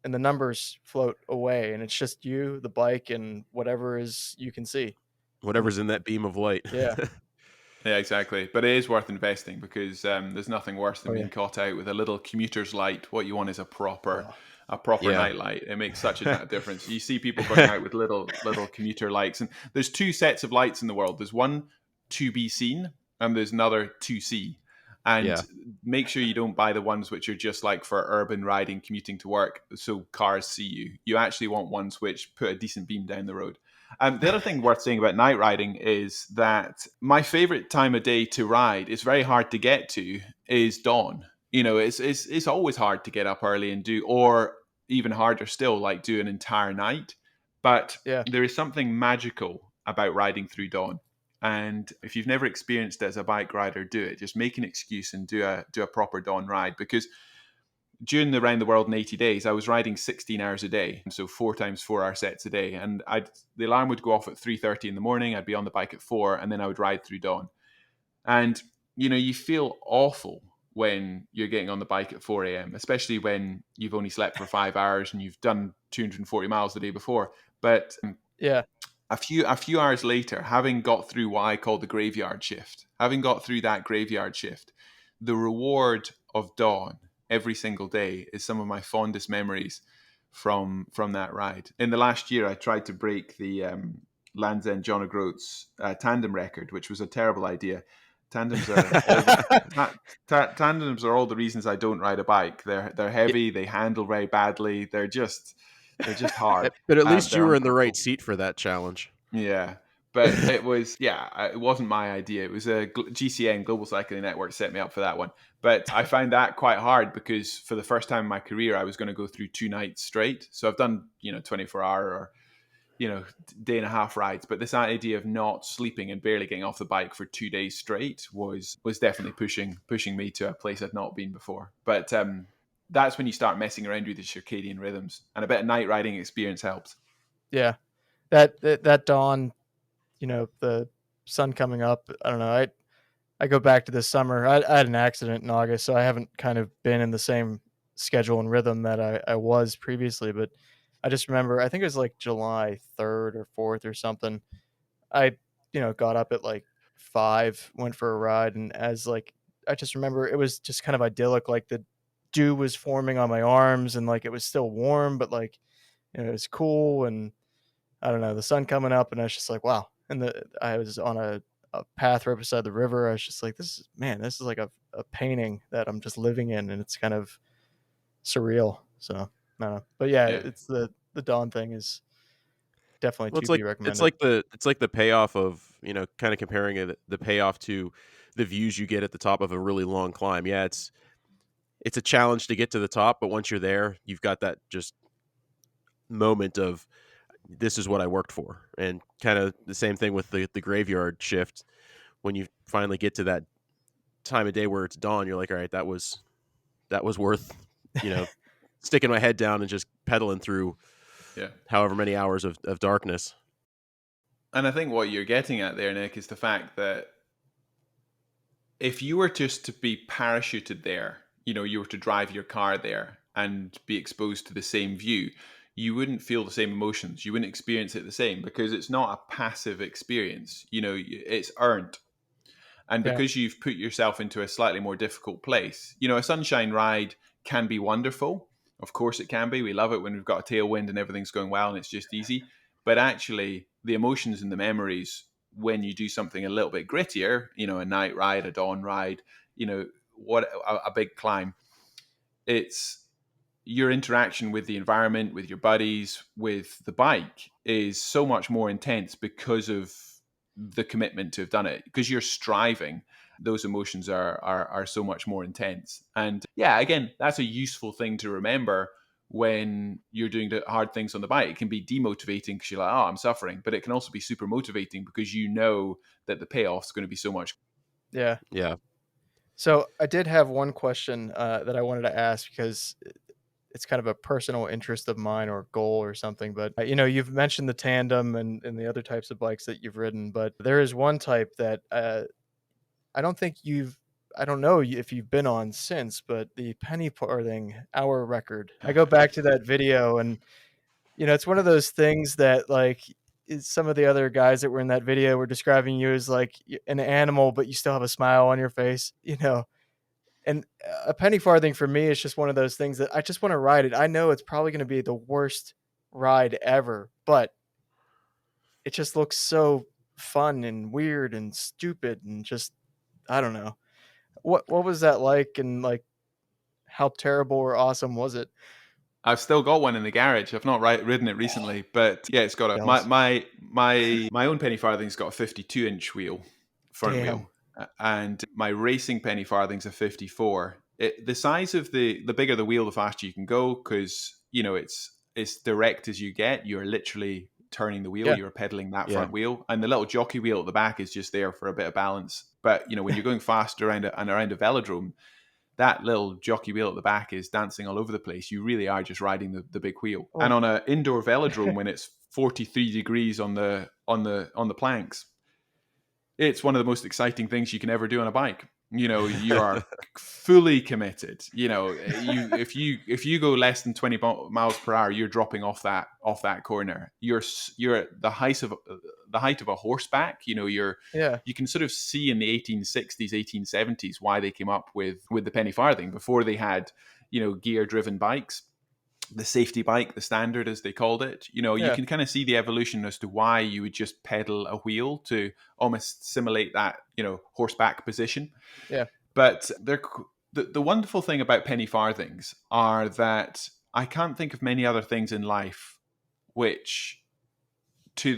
[SPEAKER 1] and the numbers float away and it's just you, the bike, and whatever is you can see.
[SPEAKER 4] Whatever's in that beam of light.
[SPEAKER 1] Yeah.
[SPEAKER 3] Yeah, exactly. But it is worth investing because there's nothing worse than being caught out with a little commuter's light. What you want is a proper
[SPEAKER 4] Yeah.
[SPEAKER 3] night light. It makes such a difference. You see people going out with little commuter lights, and there's two sets of lights in the world. There's one to be seen, and there's another to see. And
[SPEAKER 4] Yeah.
[SPEAKER 3] make sure you don't buy the ones which are just like for urban riding, commuting to work, so cars see you. You actually want ones which put a decent beam down the road. The other thing worth saying about night riding is that my favorite time of day to ride, is very hard to get to, is dawn. It's always hard to get up early and do, or even harder still, like do an entire night. But there is something magical about riding through dawn. And if you've never experienced it as a bike rider, do it. Just make an excuse and do a proper dawn ride, because during the Round the World in 80 days, I was riding 16 hours a day. So 4 times 4 hour sets a day. And the alarm would go off at 3:30 in the morning. I'd be on the bike at 4, and then I would ride through dawn. And, you feel awful when you're getting on the bike at 4 a.m., especially when you've only slept for 5 hours and you've done 240 miles the day before. But a few hours later, having got through what I call the graveyard shift, the reward of dawn every single day is some of my fondest memories from that ride. In the last year, I tried to break the Land's End John O'Groats tandem record, which was a terrible idea. Tandems are all the reasons I don't ride a bike. They're heavy, they handle very badly, they're just hard.
[SPEAKER 4] But at least you were in the right seat for that challenge.
[SPEAKER 3] Yeah. But it wasn't my idea. It was a GCN, Global Cycling Network, set me up for that one. But I found that quite hard because for the first time in my career, I was going to go through 2 nights straight. So I've done, 24-hour or, day and a half rides. But this idea of not sleeping and barely getting off the bike for 2 days straight was definitely pushing me to a place I'd not been before. But that's when you start messing around with the circadian rhythms, and a bit of night riding experience helps.
[SPEAKER 1] Yeah. That dawn, the sun coming up. I don't know. I go back to this summer. I had an accident in August, so I haven't kind of been in the same schedule and rhythm that I was previously. But I just remember, I think it was like July 3rd or 4th or something. I, got up at like 5, went for a ride. And I just remember it was just kind of idyllic. Like the dew was forming on my arms and like it was still warm, but like, it was cool. And I don't know, the sun coming up, and I was just like, wow. And I was on a path right beside the river. I was just like, this is like a painting that I'm just living in, and it's kind of surreal. So I don't know. But it's the dawn thing is definitely to be recommended.
[SPEAKER 4] It's like the payoff of, kind of comparing it, the payoff to the views you get at the top of a really long climb. Yeah, it's a challenge to get to the top, but once you're there, you've got that just moment of, this is what I worked for. And kind of the same thing with the graveyard shift. When you finally get to time of day where it's dawn, you're like, all right, that was worth, sticking my head down and just pedaling through
[SPEAKER 3] Yeah.
[SPEAKER 4] however many hours of darkness.
[SPEAKER 3] And I think what you're getting at there, Nick, is the fact that if you were just to be parachuted there, you were to drive your car there and be exposed to the same view, you wouldn't feel the same emotions. You wouldn't experience it the same because it's not a passive experience. It's earned. And
[SPEAKER 1] Yeah.
[SPEAKER 3] because you've put yourself into a slightly more difficult place, a sunshine ride can be wonderful. Of course it can be. We love it when we've got a tailwind and everything's going well and it's just easy. But actually, the emotions and the memories when you do something a little bit grittier, a night ride, a dawn ride, a big climb, it's your interaction with the environment, with your buddies, with the bike is so much more intense because of the commitment to have done it, because you're striving. Those emotions are so much more intense. And yeah, again, that's a useful thing to remember when you're doing the hard things on the bike. It can be demotivating because you're like, oh, I'm suffering, but it can also be super motivating because you know that the payoff's going to be so much.
[SPEAKER 1] Yeah.
[SPEAKER 4] Yeah.
[SPEAKER 1] So I did have one question that I wanted to ask because it's kind of a personal interest of mine or goal or something. But, you've mentioned the tandem and the other types of bikes that you've ridden, but there is one type that I don't think I don't know if you've been on since, but the penny farthing hour record. I go back to that video and, it's one of those things that like some of the other guys that were in that video were describing you as like an animal, but you still have a smile on your face, and a penny farthing for me is just one of those things that I just want to ride it. I know it's probably going to be the worst ride ever, but it just looks so fun and weird and stupid and just, I don't know. What was that like, and like how terrible or awesome was it?
[SPEAKER 3] I've still got one in the garage. I've not ridden it recently, but yeah, it's got
[SPEAKER 1] Jealous.
[SPEAKER 3] my own penny farthing's got a 52-inch wheel, front
[SPEAKER 1] Damn.
[SPEAKER 3] wheel, and my racing penny farthing's a 54. The size of the bigger the wheel, the faster you can go, because it's direct as you get. You're literally turning the wheel.
[SPEAKER 1] Yeah.
[SPEAKER 3] You're pedaling that
[SPEAKER 4] Yeah.
[SPEAKER 3] front wheel, and the little jockey wheel at the back is just there for a bit of balance. But when you're going fast around a velodrome, that little jockey wheel at the back is dancing all over the place. You really are just riding the big wheel.
[SPEAKER 1] Oh.
[SPEAKER 3] And on an indoor velodrome, when it's 43 degrees on the planks, it's one of the most exciting things you can ever do on a bike. You are fully committed. If you go less than 20 miles per hour, you're dropping off that corner. You're at the height of a horseback. You can sort of see in the 1860s, 1870s why they came up with the penny farthing before they had gear driven bikes. The safety bike, the standard as they called it, you can kind of see the evolution as to why you would just pedal a wheel to almost simulate that, horseback position.
[SPEAKER 1] Yeah.
[SPEAKER 3] But the wonderful thing about penny farthings are that I can't think of many other things in life which to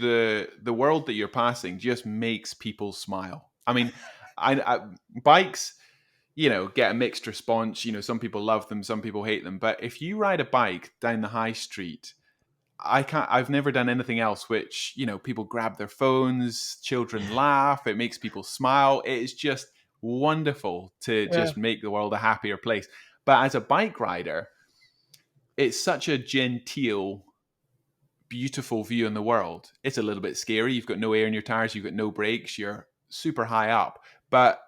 [SPEAKER 3] the world that you're passing just makes people smile. I mean, bikes, get a mixed response. Some people love them, some people hate them. But if you ride a bike down the high street, I've never done anything else which, people grab their phones, children laugh, it makes people smile. It is just wonderful to just make the world a happier place. But as a bike rider, it's such a genteel, beautiful view in the world. It's a little bit scary. You've got no air in your tires, you've got no brakes, you're super high up. But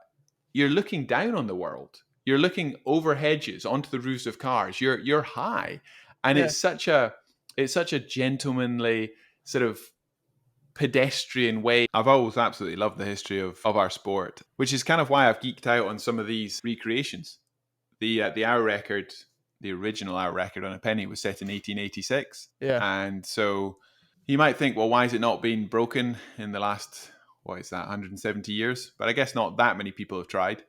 [SPEAKER 3] you're looking down on the world. You're looking over hedges onto the roofs of cars. You're high, and it's such a gentlemanly sort of pedestrian way. I've always absolutely loved the history of our sport, which is kind of why I've geeked out on some of these recreations. The hour record, the original hour record on a penny, was set in 1886.
[SPEAKER 1] Yeah.
[SPEAKER 3] And so you might think, well, why has it not been broken in the last, 170 years? But I guess not that many people have tried.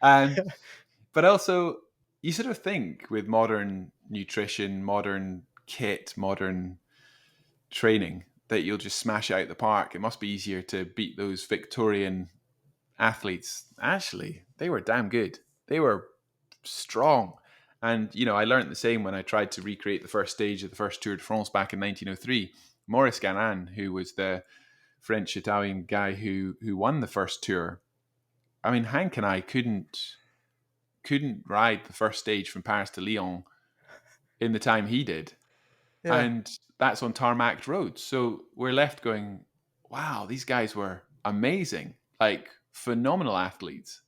[SPEAKER 3] But also, you sort of think with modern nutrition, modern kit, modern training, that you'll just smash it out the park. It must be easier to beat those Victorian athletes. Actually, they were damn good. They were strong. And, I learned the same when I tried to recreate the first stage of the first Tour de France back in 1903. Maurice Garin, who was the French-Italian guy who won the first tour, I mean, Hank and I couldn't ride the first stage from Paris to Lyon in the time he did.
[SPEAKER 1] Yeah.
[SPEAKER 3] And that's on tarmac roads. So we're left going, wow, these guys were amazing, like phenomenal athletes.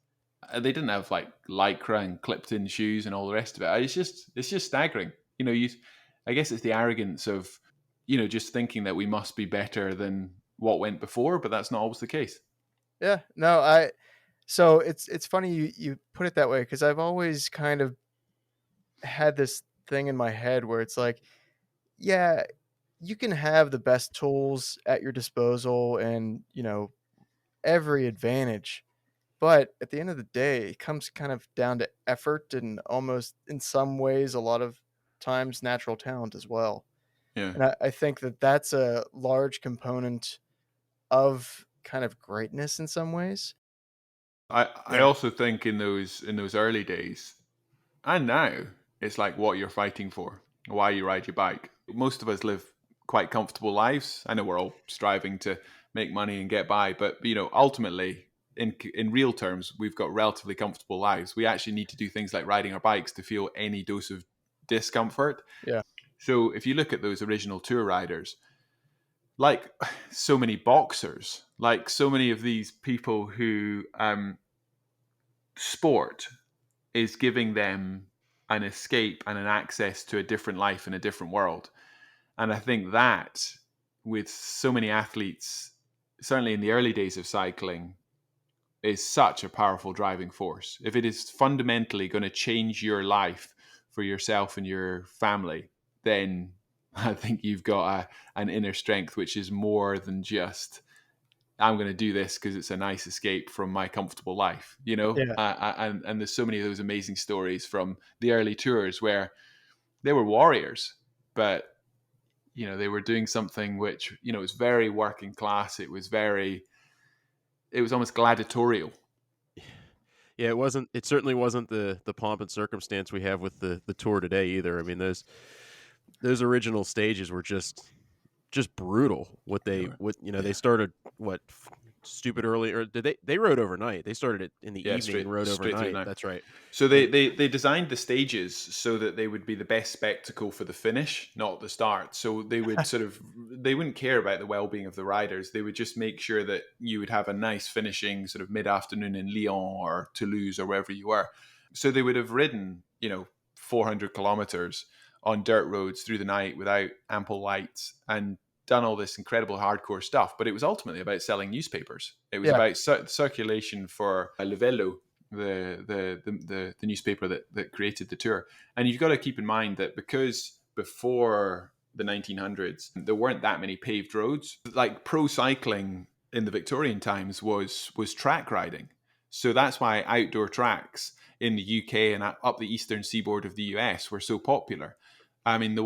[SPEAKER 3] They didn't have like lycra and clipped in shoes and all the rest of it. It's just staggering. I guess it's the arrogance of, just thinking that we must be better than what went before, but that's not always the case.
[SPEAKER 1] Yeah. No, so it's funny you put it that way, because I've always kind of had this thing in my head where it's like, yeah, you can have the best tools at your disposal and, every advantage. But at the end of the day, it comes kind of down to effort and almost in some ways, a lot of times, natural talent as well.
[SPEAKER 3] Yeah.
[SPEAKER 1] And I think that that's a large component of kind of greatness in some ways.
[SPEAKER 3] I also think in those early days and now, it's like what you're fighting for, why you ride your bike. Most of us live quite comfortable lives. I know we're all striving to make money and get by, but ultimately, in real terms, we've got relatively comfortable lives. We actually need to do things like riding our bikes to feel any dose of discomfort.
[SPEAKER 1] Yeah.
[SPEAKER 3] So if you look at those original tour riders, like so many boxers, like so many of these people who sport is giving them an escape and an access to a different life in a different world. And I think that with so many athletes, certainly in the early days of cycling, is such a powerful driving force. If it is fundamentally going to change your life for yourself and your family, then I think you've got an inner strength which is more than just, I'm going to do this because it's a nice escape from my comfortable life,
[SPEAKER 1] Yeah.
[SPEAKER 3] and there's so many of those amazing stories from the early tours where they were warriors, but they were doing something which was very working class. It was almost gladiatorial.
[SPEAKER 4] Yeah, it certainly wasn't the pomp and circumstance we have with the tour today either. I mean, those original stages were just brutal. They started stupid early, or did they rode overnight? They started it in the evening and rode
[SPEAKER 3] straight through the
[SPEAKER 4] overnight.
[SPEAKER 3] night.
[SPEAKER 4] That's right.
[SPEAKER 3] So they designed the stages so that they would be the best spectacle for the finish, not the start. So they would they wouldn't care about the well-being of the riders. They would just make sure that you would have a nice finishing sort of mid-afternoon in Lyon or Toulouse or wherever you were. So they would have ridden, 400 kilometers on dirt roads through the night without ample lights and done all this incredible hardcore stuff. But it was ultimately about selling newspapers. It was
[SPEAKER 1] Yeah.
[SPEAKER 3] about circulation for Le Vélo, the newspaper that created the tour. And you've got to keep in mind that because before the 1900s there weren't that many paved roads, like pro cycling in the Victorian times was track riding. So that's why outdoor tracks in the UK and up the eastern seaboard of the US were so popular. I mean,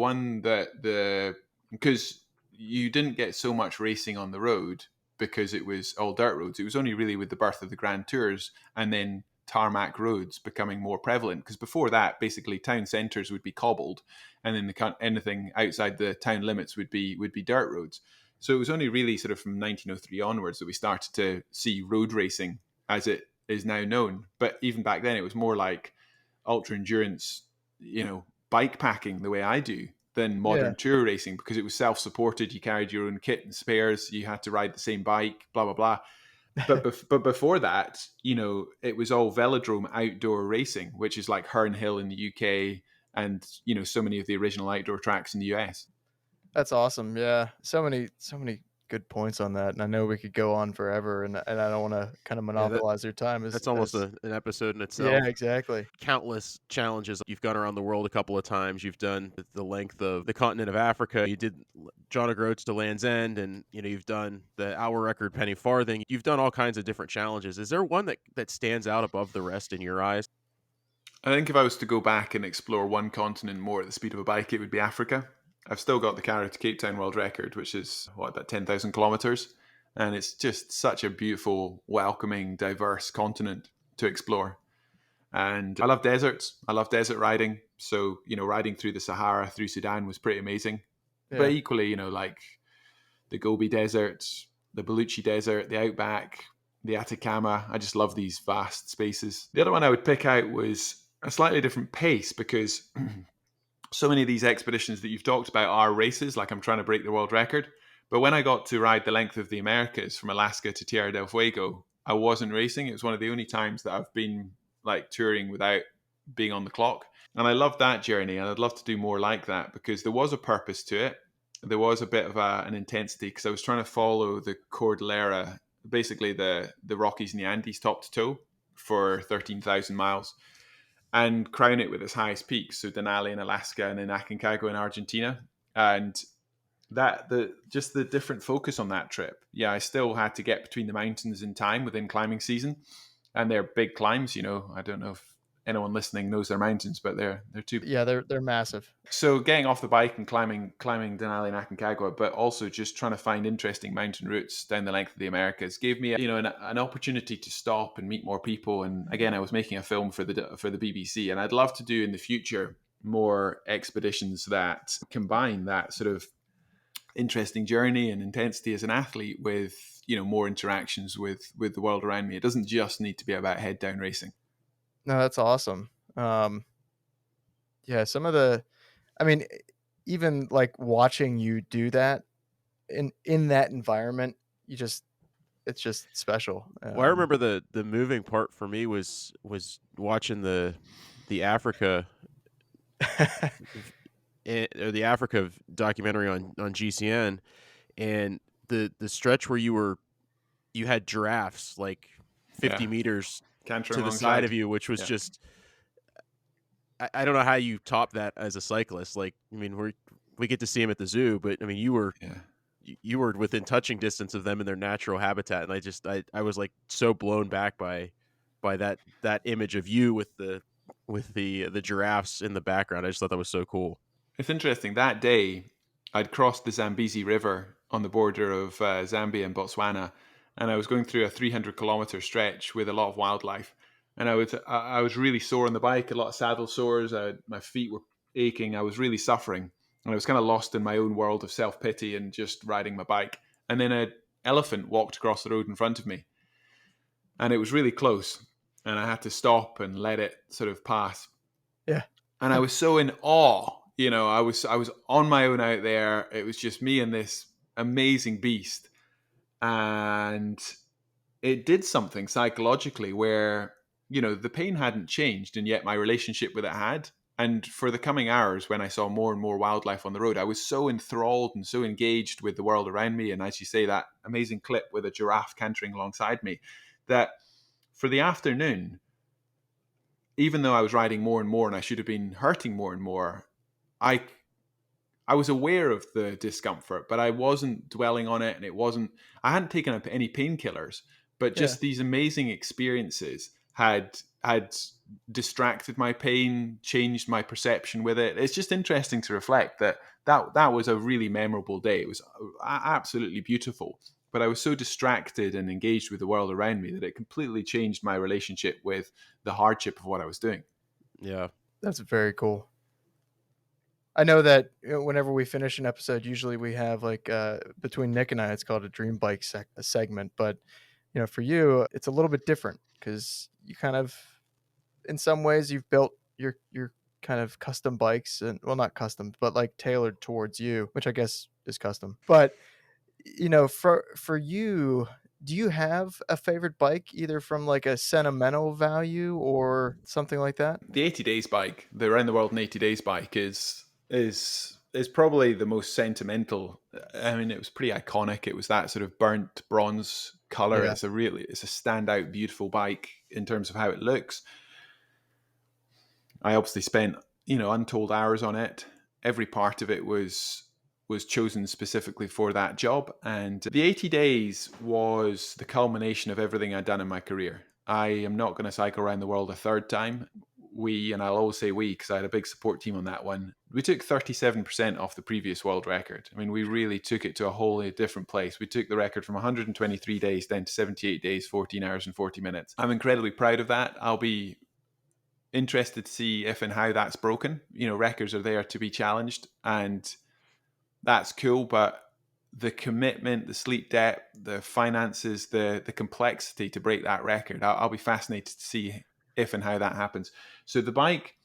[SPEAKER 3] because you didn't get so much racing on the road because it was all dirt roads. It was only really with the birth of the Grand Tours and then tarmac roads becoming more prevalent. Because before that, basically town centres would be cobbled, and then anything outside the town limits would be dirt roads. So it was only really sort of from 1903 onwards that we started to see road racing as it is now known. But even back then, it was more like ultra endurance, bike packing the way I do, than modern tour racing, because it was self-supported. You carried your own kit and spares. You had to ride the same bike, blah, blah, blah. But before that, it was all velodrome outdoor racing, which is like Herne Hill in the UK and, so many of the original outdoor tracks in the US.
[SPEAKER 1] That's awesome. Yeah. So many good points on that. And I know we could go on forever, and I don't want to kind of monopolize your time.
[SPEAKER 4] That's almost an episode in itself.
[SPEAKER 1] Yeah, exactly.
[SPEAKER 4] Countless challenges. You've gone around the world a couple of times. You've done the length of the continent of Africa. You did John O'Groats to Land's End, and you've done the hour record penny farthing. You've done all kinds of different challenges. Is there one that stands out above the rest in your eyes?
[SPEAKER 3] I think if I was to go back and explore one continent more at the speed of a bike, it would be Africa. I've still got the Cairo to Cape Town world record, which is about 10,000 kilometers. And it's just such a beautiful, welcoming, diverse continent to explore. And I love deserts. I love desert riding. So, riding through the Sahara, through Sudan was pretty amazing. Yeah. But equally, like the Gobi Desert, the Baluchi Desert, the Outback, the Atacama. I just love these vast spaces. The other one I would pick out was a slightly different pace, because so many of these expeditions that you've talked about are races, like I'm trying to break the world record. But when I got to ride the length of the Americas from Alaska to Tierra del Fuego, I wasn't racing. It was one of the only times that I've been like touring without being on the clock. And I loved that journey, and I'd love to do more like that, because there was a purpose to it. There was a bit of an intensity, because I was trying to follow the Cordillera, basically the Rockies and the Andes top to toe, for 13,000 miles, and crown it with its highest peaks. So Denali in Alaska and then Aconcagua in Argentina. And the different focus on that trip. Yeah, I still had to get between the mountains in time within climbing season. And they're big climbs, you know. I don't know if anyone listening knows their mountains, but they're too.
[SPEAKER 1] Yeah, they're massive.
[SPEAKER 3] So getting off the bike and climbing Denali and Aconcagua, but also just trying to find interesting mountain routes down the length of the Americas, gave me an opportunity to stop and meet more people. And again, I was making a film for the BBC, and I'd love to do in the future more expeditions that combine that sort of interesting journey and intensity as an athlete with, you know, more interactions with the world around me. It doesn't just need to be about head down racing.
[SPEAKER 1] No, that's awesome. Yeah, some of the, I mean, even like watching you do that in that environment, it's just special.
[SPEAKER 4] Well, I remember the moving part for me was watching the Africa or the Africa documentary on GCN, and the stretch where you had giraffes like 50 meters
[SPEAKER 3] Cantering
[SPEAKER 4] to the side of you, which was just, I don't know how you top that as a cyclist. Like, I mean, we get to see them at the zoo, but I mean, you were within touching distance of them in their natural habitat, and I was like so blown back by that image of you with the giraffes in the background. I just thought that was so cool.
[SPEAKER 3] It's interesting. That day, I'd crossed the Zambezi River on the border of Zambia and Botswana, and I was going through a 300-kilometer stretch with a lot of wildlife. And I was really sore on the bike, a lot of saddle sores. My feet were aching. I was really suffering. And I was kind of lost in my own world of self-pity and just riding my bike. And then an elephant walked across the road in front of me. And it was really close. And I had to stop and let it sort of pass.
[SPEAKER 1] Yeah.
[SPEAKER 3] And I was so in awe. You know, I was on my own out there. It was just me and this amazing beast. And it did something psychologically where, you know, the pain hadn't changed, and yet my relationship with it had. And for the coming hours, when I saw more and more wildlife on the road, I was so enthralled and so engaged with the world around me. And as you say, that amazing clip with a giraffe cantering alongside me, that for the afternoon, even though I was riding more and more and I should have been hurting more and more, I was aware of the discomfort, but I wasn't dwelling on it. And I hadn't taken up any painkillers, but just these amazing experiences had distracted my pain, changed my perception with it. It's just interesting to reflect that was a really memorable day. It was absolutely beautiful, but I was so distracted and engaged with the world around me that it completely changed my relationship with the hardship of what I was doing.
[SPEAKER 4] Yeah.
[SPEAKER 1] That's very cool. I know that whenever we finish an episode, usually we have like between Nick and I, it's called a dream bike segment. But you know, for you, it's a little bit different because you kind of, in some ways, you've built your kind of custom bikes, and well, not custom, but like tailored towards you, which I guess is custom. But you know, for you, do you have a favorite bike, either from like a sentimental value or something like that?
[SPEAKER 3] The 80 days bike, the Around the World in 80 days bike is probably the most sentimental. I mean, it was pretty iconic. It was that sort of burnt bronze color.
[SPEAKER 1] Yeah.
[SPEAKER 3] It's a standout, beautiful bike in terms of how it looks. I obviously spent, you know, untold hours on it. Every part of it was chosen specifically for that job. And the 80 days was the culmination of everything I'd done in my career. I am not going to cycle around the world a third time. And I'll always say we, because I had a big support team on that one. We took 37% off the previous world record. I mean, we really took it to a wholly different place. We took the record from 123 days down to 78 days, 14 hours and 40 minutes. I'm incredibly proud of that. I'll be interested to see if and how that's broken. You know, records are there to be challenged, and that's cool, but the commitment, the sleep debt, the finances, the complexity to break that record. I'll be fascinated to see if and how that happens. So the bike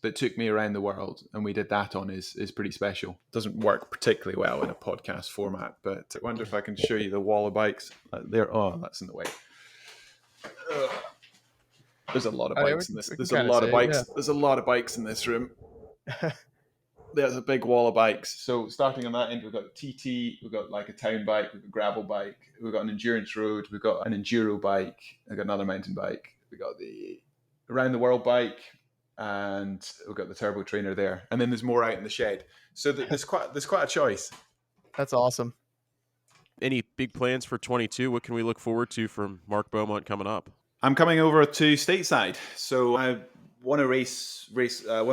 [SPEAKER 3] that took me around the world and we did that on is pretty special. Doesn't work particularly well in a podcast format, but I wonder if I can show you the wall of bikes there. Oh, that's in the way. Ugh. There's a lot of bikes in this. There's a lot of bikes. There's a lot of bikes in this room. There's a big wall of bikes. So starting on that end, we've got TT, we've got like a town bike, we've got a gravel bike, we've got an endurance road, we've got an enduro bike, we've got another mountain bike, we've got the around the world bike, and we've got the turbo trainer there. And then there's more out in the shed. So there's quite a choice.
[SPEAKER 1] That's awesome.
[SPEAKER 4] Any big plans for 22? What can we look forward to from Mark Beaumont coming up?
[SPEAKER 3] I'm coming over to stateside. So I want to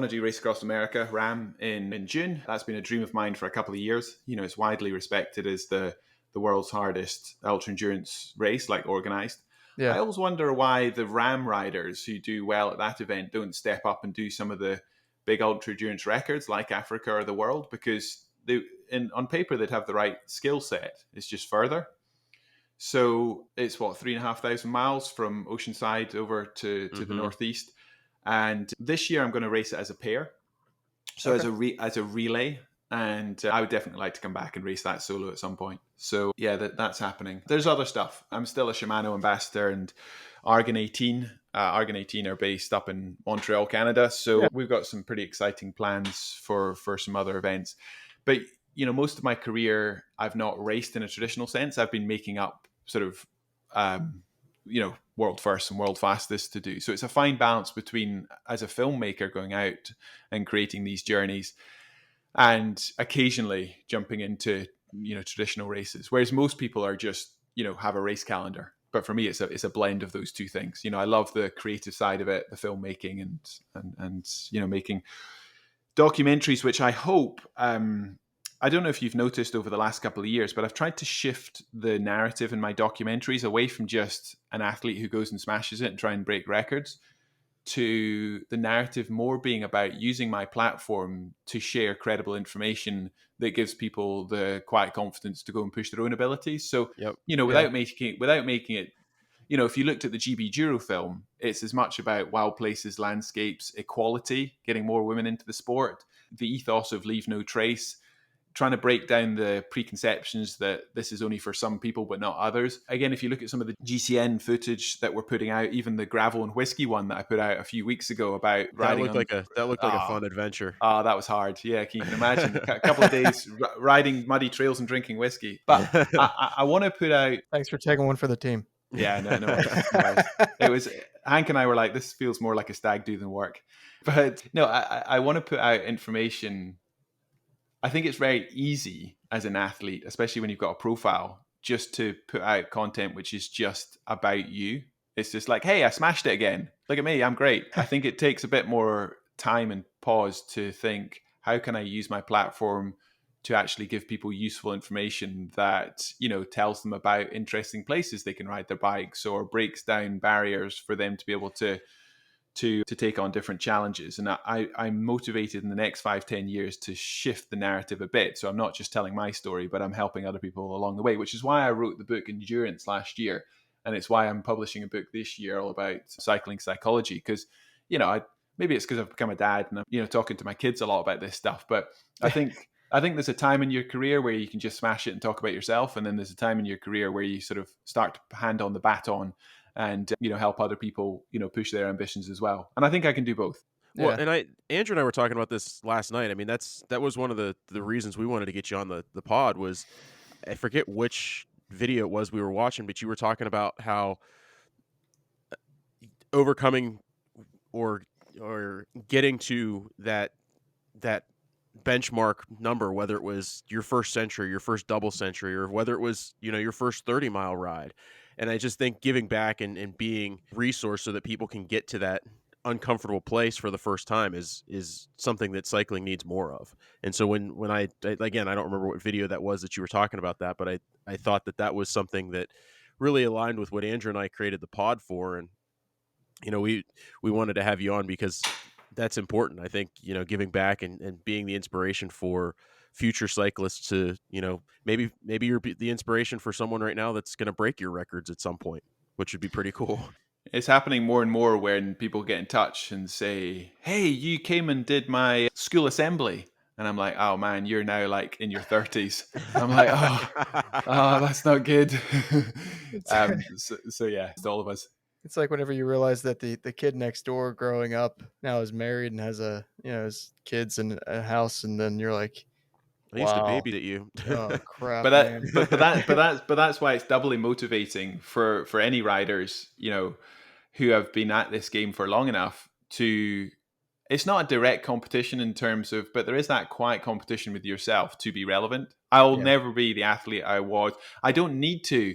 [SPEAKER 3] do Race Across America, RAM, in June. That's been a dream of mine for a couple of years. You know, it's widely respected as the world's hardest ultra endurance race, like organized.
[SPEAKER 1] Yeah.
[SPEAKER 3] I always wonder why the RAM riders who do well at that event don't step up and do some of the big ultra endurance records like Africa or the world, because on paper they'd have the right skill set. It's just further. So it's 3,500 miles from Oceanside over to the northeast. And this year I'm going to race it as a pair. So as a relay. And I would definitely like to come back and race that solo at some point. So yeah, that's happening. There's other stuff. I'm still a Shimano ambassador and Argon 18. Argon 18 are based up in Montreal, Canada. So we've got some pretty exciting plans for some other events. But, you know, most of my career, I've not raced in a traditional sense. I've been making up sort of, world first and world fastest to do. So it's a fine balance between, as a filmmaker, going out and creating these journeys and occasionally jumping into, traditional races. Whereas most people are just, have a race calendar. But for me, it's a blend of those two things. You know, I love the creative side of it, the filmmaking and making documentaries, which I hope, I don't know if you've noticed over the last couple of years, but I've tried to shift the narrative in my documentaries away from just an athlete who goes and smashes it and try and break records to the narrative more being about using my platform to share credible information that gives people the quiet confidence to go and push their own abilities. So, without making it, if you looked at the GB Duro film, it's as much about wild places, landscapes, equality, getting more women into the sport, the ethos of leave no trace, trying to break down the preconceptions that this is only for some people but not others. Again, if you look at some of the GCN footage that we're putting out, even the gravel and whiskey one that I put out a few weeks ago about riding,
[SPEAKER 4] that looked like a fun adventure.
[SPEAKER 3] Oh, that was hard. Yeah, can you imagine? A couple of days riding muddy trails and drinking whiskey. But I want to put out.
[SPEAKER 1] Thanks for taking one for the team.
[SPEAKER 3] Yeah, no. It was Hank and I were like, this feels more like a stag do than work. But no, I want to put out information. I think it's very easy as an athlete, especially when you've got a profile, just to put out content which is just about you. It's just like, hey, I smashed it again. Look at me, I'm great. I think it takes a bit more time and pause to think, how can I use my platform to actually give people useful information that, tells them about interesting places they can ride their bikes or breaks down barriers for them to be able to take on different challenges. And I'm motivated in the next 5-10 years to shift the narrative a bit. So I'm not just telling my story, but I'm helping other people along the way, which is why I wrote the book Endurance last year. And it's why I'm publishing a book this year all about cycling psychology. Because, maybe it's because I've become a dad and I'm, talking to my kids a lot about this stuff. But I think there's a time in your career where you can just smash it and talk about yourself. And then there's a time in your career where you sort of start to hand on the baton and help other people push their ambitions as well. And I think I can do both.
[SPEAKER 4] Well, and Andrew and I were talking about this last night. I mean, that was one of the reasons we wanted to get you on the pod. Was I forget which video it was we were watching, but you were talking about how overcoming or getting to that benchmark number, whether it was your first century, your first double century, or whether it was your first 30-mile ride. And I just think giving back and being resourced so that people can get to that uncomfortable place for the first time is something that cycling needs more of. And so when I again, I don't remember what video that was that you were talking about that, but I thought that was something that really aligned with what Andrew and I created the pod for. And, we wanted to have you on because that's important. I think, giving back and being the inspiration for future cyclists to, maybe you're the inspiration for someone right now that's going to break your records at some point, which would be pretty cool.
[SPEAKER 3] It's happening more and more when people get in touch and say, "Hey, you came and did my school assembly." And I'm like, "Oh man, you're now like in your 30s." I'm like, "Oh, that's not good."
[SPEAKER 1] It's,
[SPEAKER 3] So yeah, it's all of us.
[SPEAKER 1] it's like whenever you realize that the kid next door growing up now is married and has his kids and a house, and then you're like,
[SPEAKER 4] I used to
[SPEAKER 1] wow,
[SPEAKER 4] babysit you.
[SPEAKER 1] oh crap,
[SPEAKER 3] But
[SPEAKER 1] man.
[SPEAKER 3] that's why it's doubly motivating for any riders, who have been at this game for long enough to. It's not a direct competition in terms of, but there is that quiet competition with yourself to be relevant. I'll
[SPEAKER 1] Yeah.
[SPEAKER 3] never be the athlete I was. I don't need to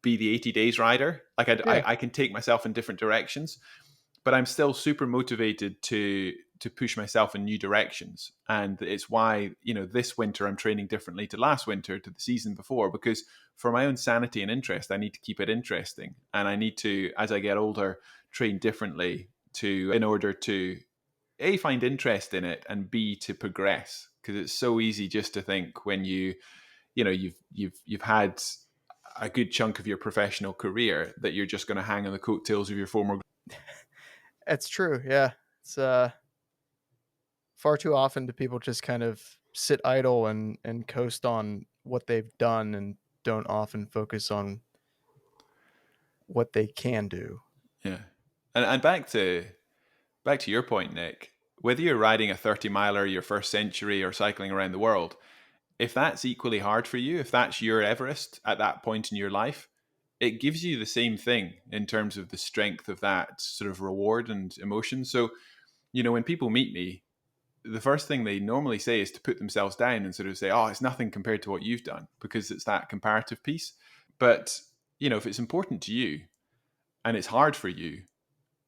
[SPEAKER 3] be the 80 days rider. Like
[SPEAKER 1] Yeah.
[SPEAKER 3] I can take myself in different directions, but I'm still super motivated to push myself in new directions. And it's why, this winter I'm training differently to last winter, to the season before, because for my own sanity and interest, I need to keep it interesting. And I need to, as I get older, train differently in order to A, find interest in it, and B, to progress. Because it's so easy just to think when you've had a good chunk of your professional career that you're just going to hang on the coattails of your former.
[SPEAKER 1] It's true. Yeah. It's far too often do people just kind of sit idle and coast on what they've done and don't often focus on what they can do.
[SPEAKER 3] Yeah. And back to your point, Nick, whether you're riding a 30 miler, your first century, or cycling around the world, if that's equally hard for you, if that's your Everest at that point in your life, it gives you the same thing in terms of the strength of that sort of reward and emotion. So, when people meet me, the first thing they normally say is to put themselves down and sort of say, "Oh, it's nothing compared to what you've done," because it's that comparative piece. But, if it's important to you and it's hard for you,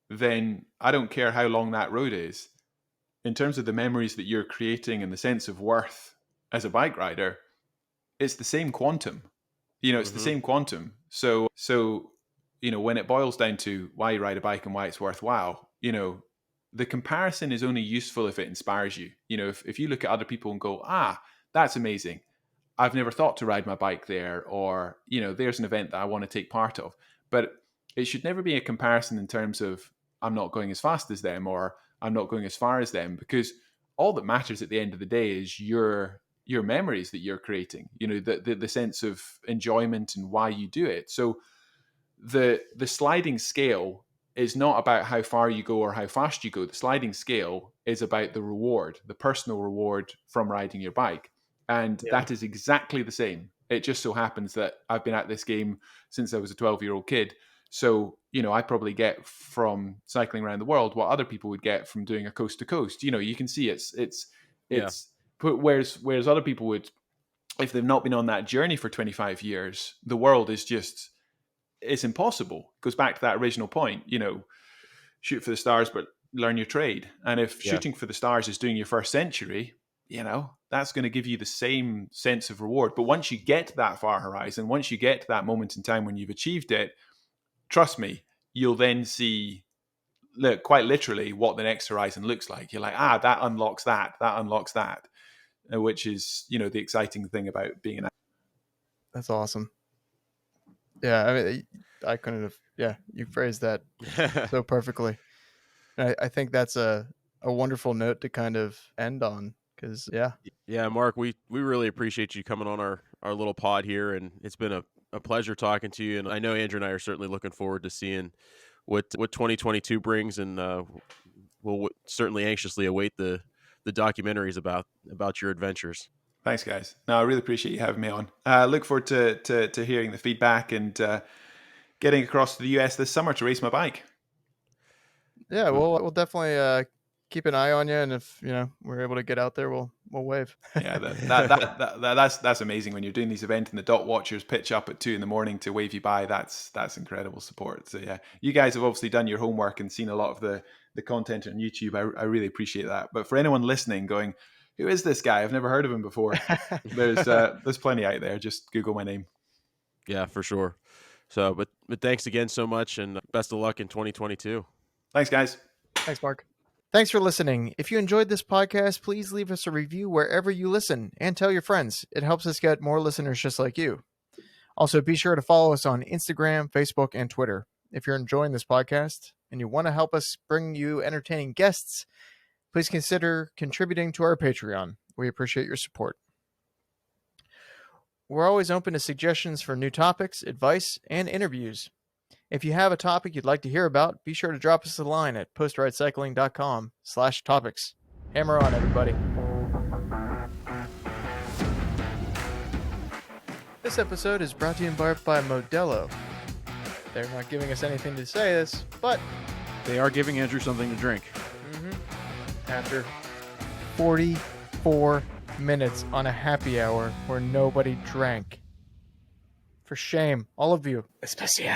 [SPEAKER 3] then I don't care how long that road is. In terms of the memories that you're creating and the sense of worth as a bike rider, it's the same quantum. It's the same quantum. So, when it boils down to why you ride a bike and why it's worthwhile, the comparison is only useful if it inspires you. If you look at other people and go, that's amazing. I've never thought to ride my bike there, or, there's an event that I want to take part of. But it should never be a comparison in terms of, I'm not going as fast as them, or I'm not going as far as them, because all that matters at the end of the day is your memories that you're creating, the sense of enjoyment and why you do it. So the sliding scale is not about how far you go or how fast you go. The sliding scale is about the reward, the personal reward from riding your bike. And that is exactly the same. It just so happens that I've been at this game since I was a 12-year-old kid. So, I probably get from cycling around the world what other people would get from doing a coast to coast. You can see whereas other people would, if they've not been on that journey for 25 years, the world is just, it's impossible. It goes back to that original point, shoot for the stars, but learn your trade. And if shooting for the stars is doing your first century, that's going to give you the same sense of reward. But once you get to that far horizon, once you get to that moment in time when you've achieved it, trust me, you'll then see, quite literally, what the next horizon looks like. You're like, that unlocks that unlocks that, which is, the exciting thing about being an.
[SPEAKER 1] That's awesome. Yeah, I mean, I couldn't have. Yeah, you phrased that so perfectly. I think that's a wonderful note to kind of end on, because
[SPEAKER 4] Yeah, Mark, we really appreciate you coming on our little pod here, and it's been a pleasure talking to you. And I know Andrew and I are certainly looking forward to seeing what 2022 brings, and we'll certainly anxiously await the documentaries about your adventures.
[SPEAKER 3] Thanks, guys. No, I really appreciate you having me on. I look forward to hearing the feedback and getting across to the US this summer to race my bike.
[SPEAKER 1] Yeah, we'll definitely keep an eye on you, and if we're able to get out there, we'll wave.
[SPEAKER 3] Yeah, that's amazing when you're doing these events and the dot watchers pitch up at 2 a.m. to wave you by. That's incredible support. So yeah, you guys have obviously done your homework and seen a lot of the content on YouTube. I really appreciate that. But for anyone listening, going, who is this guy? I've never heard of him before. There's plenty out there. Just Google my name.
[SPEAKER 4] Yeah, for sure. So, but thanks again so much, and best of luck in 2022.
[SPEAKER 3] Thanks, guys.
[SPEAKER 1] Thanks, Mark. Thanks for listening. If you enjoyed this podcast, please leave us a review wherever you listen and tell your friends. It helps us get more listeners just like you. Also, be sure to follow us on Instagram, Facebook, and Twitter. If you're enjoying this podcast and you want to help us bring you entertaining guests, please consider contributing to our Patreon. We appreciate your support. We're always open to suggestions for new topics, advice, and interviews. If you have a topic you'd like to hear about, be sure to drop us a line at postridecycling.com/topics. Hammer on, everybody. This episode is brought to you in part by Modelo. They're not giving us anything to say this, but
[SPEAKER 2] They are giving Andrew something to drink.
[SPEAKER 1] after 44 minutes on a happy hour where nobody drank. For shame, all of you. Especial.